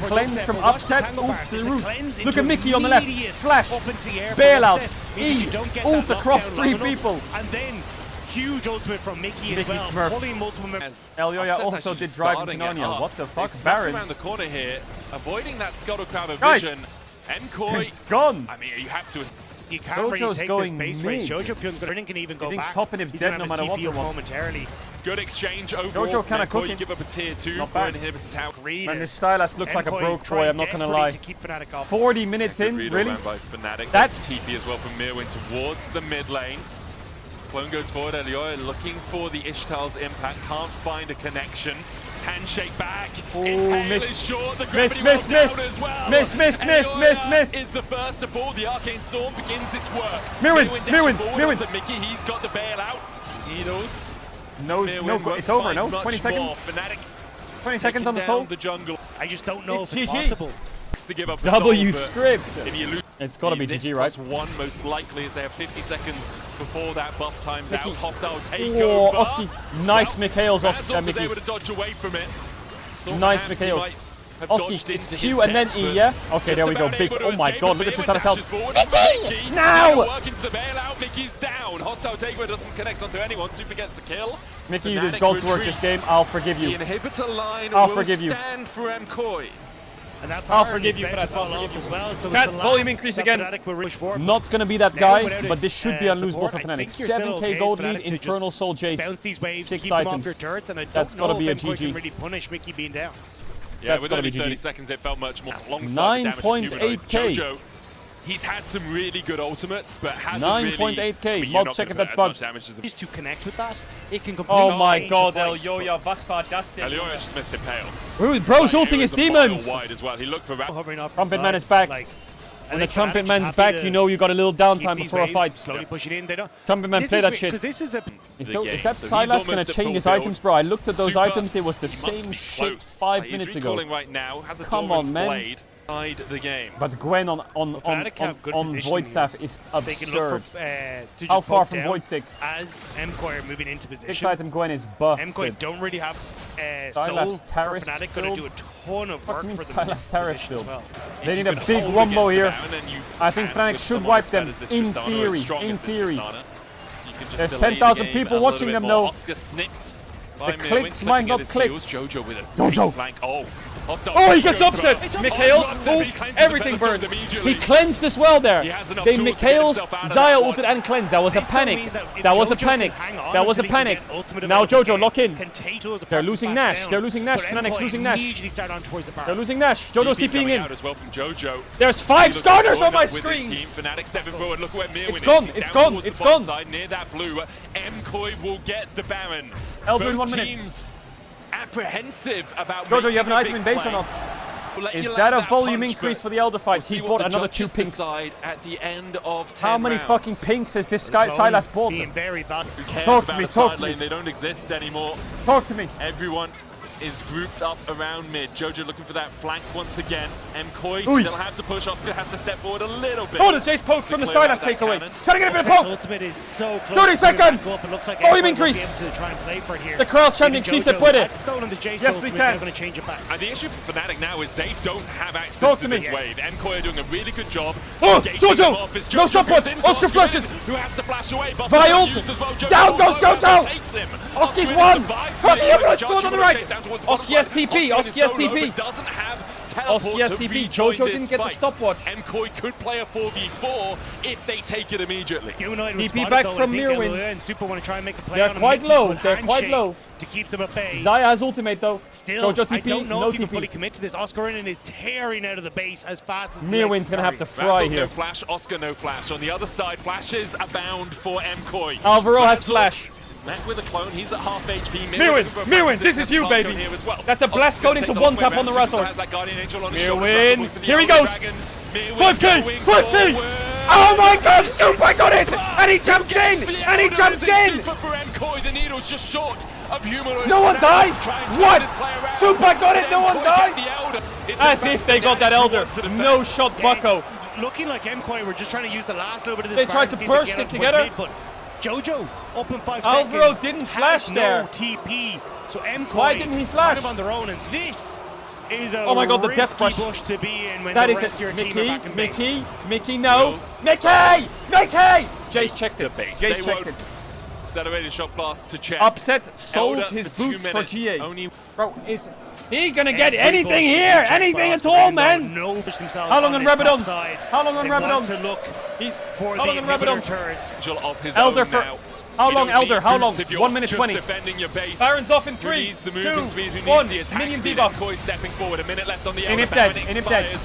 Cleanse from Upset, ult to the roof. Look at Mickey on the left. Flash. Bailout. E. Ult across 3 people. And then huge ultimate from Mickey as well. Pulling multiple members. Elyoya also did drive into Nanya. What the fuck? Baron. Around the corner here, avoiding that Scuttle Crab of vision. Mkoi. It's gone. I mean, you have to. You can't really take this base race. Jojo can even go back. Topping him dead no matter what you want. Momentarily. Good exchange overall. Jojo kind of cooking. Give up a tier 2 not for bad. inhibitors out. And this Stylus looks like a broke boy, I'm not gonna lie. 40 minutes in, really? That TP as well from Mirwin towards the mid lane. Clone goes forward, Elyoya looking for the Ishtal's impact, can't find a connection. Handshake back. Impale is short. The gravity miss. As well. Miss. Is the first of all. The Arcane Storm begins its work. Mirwin. Mickey, he's got the bailout. Needles. No, it's over, no? 20 seconds? 20 seconds on the soul? The jungle. I just don't know if it's possible. To give up W script. If you lose It's got to be GG, right? +1 most likely, as they have 50 seconds before that buff times out. Hostile takeover. Oh, Oski. Nice Mikhail's Oski. was able to dodge away from it. Nice Mikhail's. Oski, it's Q and then E, yeah? Okay, there we go. Big. Oh my god, look at Tristana's health. Mickey! Now! Working to the bailout. Mickey's down. Hostile takeover doesn't connect onto anyone. Super gets the kill. Mickey, you did gold work this game. I'll forgive you. The inhibitor line I'll forgive you. stand for Mkoi. And that I'll forgive you for that. As well, so Cat, volume increase again. Not going to be that guy, but this should be unlosable for Fnatic. 7k gold lead, Infernal Soul Jace. 6 items. That's got to be a GG. Really punish Mickey being down. Yeah, with only 30 seconds, it felt much more. 9.8k. He's had some really good ultimates, but hasn't 9.8k. Mod check if that's bugged. Just to connect with that, it can completely oh my god, Elioya, was war das denn? Elioya just missed it pale. Bro's ulting his demons! Wide as well. He looked for Trumpet Man is back. When the Trumpet Man's back, you know you got a little downtime before a fight. Slowly push it in. Trumpet Man, play that shit. This is a is that Sylas going to change his items, bro? I looked at those items, it was the same shit 5 minutes ago. Right now, has a come on, man. The game. But Gwen on Void Staff is absurd. How far from Void Stick? As Mkoi are moving into position. 6 item Gwen is busted. Mkoi don't really have Sylas Terrace Fnatic going to do a ton of work for them. Sylas Terrace build. They need a big wombo here. I think Fnatic should wipe them. In theory. In theory. There's 10,000 people watching them though. The clicks might not click. Jojo. Oh, he gets upset! Mikhail's ult, everything burns. He cleansed as well there. They Mikhail's, Xayah ulted and cleansed. That was a panic. That was a panic. That was a panic. Now Jojo, lock in. They're losing Nash. They're losing Nash. Fnatic's losing Nash. They're losing Nash. Jojo's TPing in. There's 5 starters on my screen! It's gone. It's gone. It's gone. Near that blue, Mkoi will get the Baron. Elder in 1 minute. Apprehensive about Jojo, you have an item in base or not? Is that a volume increase for the Elder fight? He bought another 2 pinks. At the end of 10 How many fucking pinks has this guy Sylas bought? Talk to me, talk to me. They don't exist anymore. Talk to me. Everyone is grouped up around mid. Jojo looking for that flank once again. Mkoi still have to push. Oscar has to step forward a little bit. Oh, there's Jace poke from the Sylas takeaway. Trying to get a bit of poke. Ultimate is so close. 30 seconds. Like volume increase. The crowd's chanting, si se puede. Yes, we can. And the issue for Fnatic now is they don't have access to this wave. Mkoi are doing a really good job. Oh, Jojo! No stopwatch! Oscar flushes! Who has to flash away? Vi ult! Down goes Jojo! Oski's won! Oski scored on the right! Oski has TP! Oski has TP! Oski has TP. Jojo didn't get the stopwatch. Mkoi could play a 4v4 if they take it immediately. TP back from Mirwin. Super want to try and make a play. They're quite low. They're quite low. To keep them at bay. Xayah has ultimate though. Still, Jojo TP, I don't know no if he TP. can fully commit to this. Oscarinen is tearing out of the base as fast as Mirwin's going to have to fry here. No flash, Oscar no flash. On the other side, flashes abound for Mkoi. Alvaro has flash. Met with a clone, he's at half HP. Mirwin, this is you, baby. Well. That's a blast going into 1 tap on the Razor. Mirwin, here he goes. 5k, 5k. Oh my god, Super got it! And he jumps in! And he jumps in! No one dies! What? Super got it, no one dies! As if they got that Elder. No shot, Bucko. Looking like Mkoi were just trying to use the last little bit of this. They tried to burst it together. Jojo up in 5 Alvaro seconds. didn't flash there. No TP. So Mkoi Why didn't he flash? kind of on their own, and this is a oh my god, the death risky brush. bush to be in when that the is rest of your team are back in base. Mickey, no. Mickey! Jace checked it. Jace checked it. Accelerated shot blast to check. Upset sold his boots for GA. Bro, is he gonna get anything here? Anything at all, man? How long on Rabadon? How long on Rabadon? He's how long on Rabadon? Elder for how long, Elder? How long? 1 minute 20. Baron's off in 3, 2, 1. Minion debuff. Stepping forward. A minute left on the in him dead. In him dead.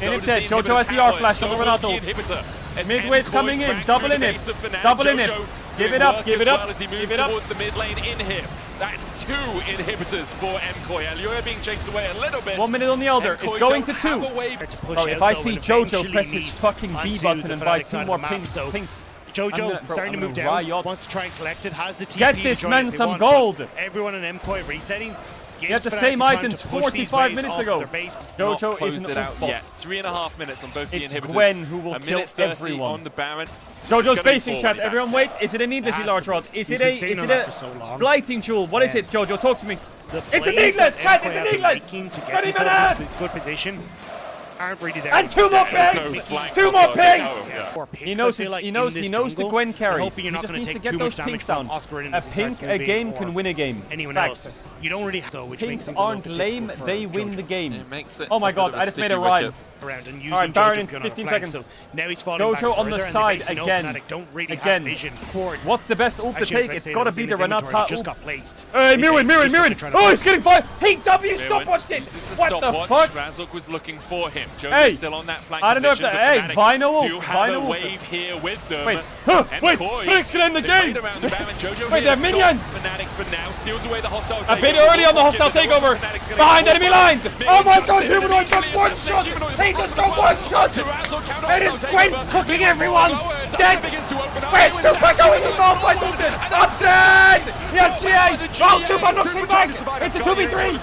In him dead. Jojo has the R flash on the Renato. Mid-wave coming in. Double in it. Double in it. Give it up. Give it up. Give it up. Towards the mid lane in here. That's 2 inhibitors for Mkoi. Elioya being chased away a little bit. 1 minute on the Elder. It's going to 2. Bro, if I see Jojo press his fucking B button and buy 2 more pinks. Jojo starting to move down, wants to try and collect it, has the TP. Get this man some gold! Everyone in Mkoi resetting. He had the same items 45 minutes ago. Jojo isn't it out fault. yet. 3.5 minutes on both the It's inhibitors. Gwen who will kill everyone. On the Baron. Jojo's basing chat. Everyone wait. Is it a needlessly large rod? Is it a blighting jewel? What is it, Jojo? Talk to me. It's a needless, chat. It's a needless. Not even that. Good position. Aren't really there. And 2 more pings! 2 more pings! He knows the Gwen carries. He just needs to get those pinks down. A pink a game can win a game. Anyone else? You don't really have though, which makes Pinks things a little aren't bit lame, difficult for they win Jojo. the game. It makes it Oh my god, I just made a rhyme. Around and using Alright, Baron in Jojo 15 flank, seconds. so now he's falling back Jojo on the further, and side base, you know, again. Fnatic don't really have Again. vision for What's the best ult to Actually, take? It's gotta be the Renata just ult. got placed. Hey, He's Mirren! just trying to Oh, fight. he's getting fired! Hey, W, stopwatch it! Uses the What the stopwatch. fuck? Razork was looking for him. Jojo's Hey, still on that flank I don't know if position, that. but Hey, Fnatic Vino do ult! have Vino a ult! wave here with them. Wait, And wait! Mkoi, Phoenix can end the they game! played around the Baron. Jojo Wait, here they're minions! stops Fnatic for now, steals away the hostile A takeover. bit early on the hostile takeover! Fnatic's gonna Behind get enemy caught. lines! Minions Oh my jumps god, in, Humanoid just initially one assesses shot! Humanoid He with just the got one shot! to Razork, counter It is hostile Gwen's takeover. cooking everyone! Lowers, Dead! begins to open up. Where's He Super wins going that. to go fight London? Upset! Yes, GA! Oh, Super knocks him back! It's a 2v3!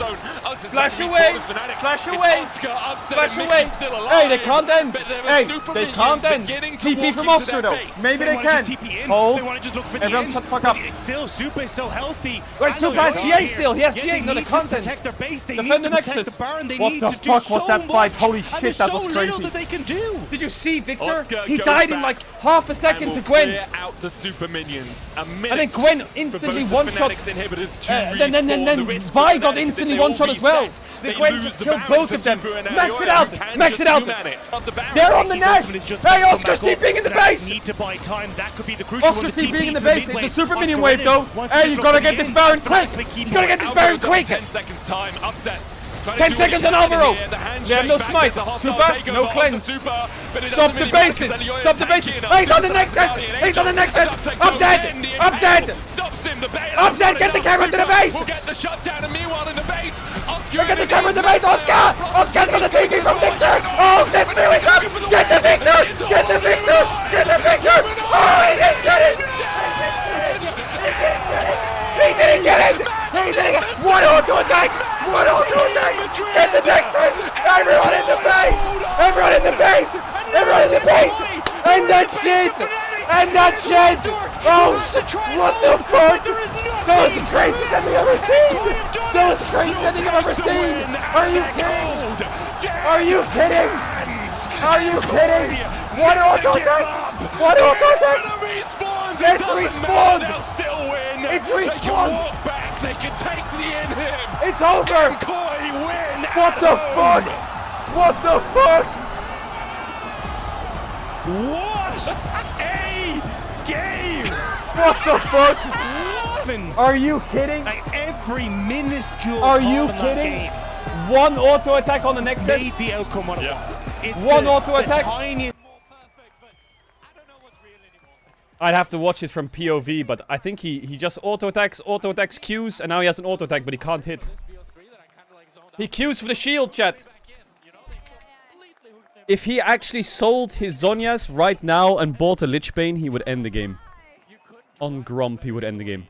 Flash away! Flash away! Flash away! Hey, they can't end! Hey, they can't end! TP from Oscar though! Maybe they can! Hold! Everyone shut the fuck up! It's still Super is so healthy. Wait, Super has GA still! He has GA, no, they can't end! Protect their base. They Defend need the to protect Nexus! the Baron. They What need the to do fuck was so that fight? much, Holy and shit, there's that so was little crazy! that they can do. Did you see Victor? Oscar He goes died in back like half a second to Gwen! Clear out the super minions. A minute And then Gwen for instantly both the one-shot. Fnatic's inhibitors to Then respawn. The risk for Vi got Fnatic is instantly that they one-shot all as well. reset. The They Gwen lose just the killed Baron both to of them. Super and Max it Elioa, out! who can Max just it out! two-man it. Of the Baron. They're on the His net! ultimate is just Hey, to come Oscar's back up. TPing in the Fnatic base! Need to buy time. That could be the crucial one. Oscar's The TPing in the TP base. to It's a mid super lane. minion Oscar wave though. winning. Wants to Hey, just you look gotta for get the this ends. Baron Fnatic quick! keep You gotta get this Baron quick! 10 seconds time. Upset. 10 seconds on Alvaro! They have no smite! Super, no cleanse! Stop the bases! Stop the bases! Hey, he's on the Nexus! He's on the Nexus! I'm dead! I'm dead! I'm dead! Get the camera to the base! We'll get the shutdown, and meanwhile in the base, Oscar. Get the camera to the base, Oscar! Oscar's got the TP from Victor! Oh, this miracle! Get the Victor! Get the Victor! Get the Victor! Oh, he didn't get it! He didn't get it! He didn't get it! One auto attack! One auto attack! Get the Nexus! Everyone in the base! Everyone in the base! Everyone in the base! And that shit! And that shit! Oh, what the fuck? That was the craziest thing I've ever seen! That was the craziest thing I've ever seen! Are you kidding? Are you kidding? Are you kidding? What auto attack? What auto attack? It's respawned! They'll still win. It's They can respawned! walk back. They can take the inhibs. It's over! Mkoi win. What the fuck? What the fuck? What a game! What the fuck? What? Are you kidding? Like every minuscule Are call you in that kidding? game One auto attack on the Nexus? made the outcome what it was. It's One the, auto attack? The tiniest more perfect, but I don't know what's real anymore. I'd have to watch it from POV, but I think he just auto attacks Qs, and now he has an auto attack, but he can't hit. He Qs for the shield, chat. If he actually sold his Zhonya's right now and bought a Lich Bane, he would end the game. On Grump, he would end the game.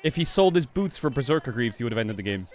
If he sold his boots for Berserker Greaves, he would have ended the game.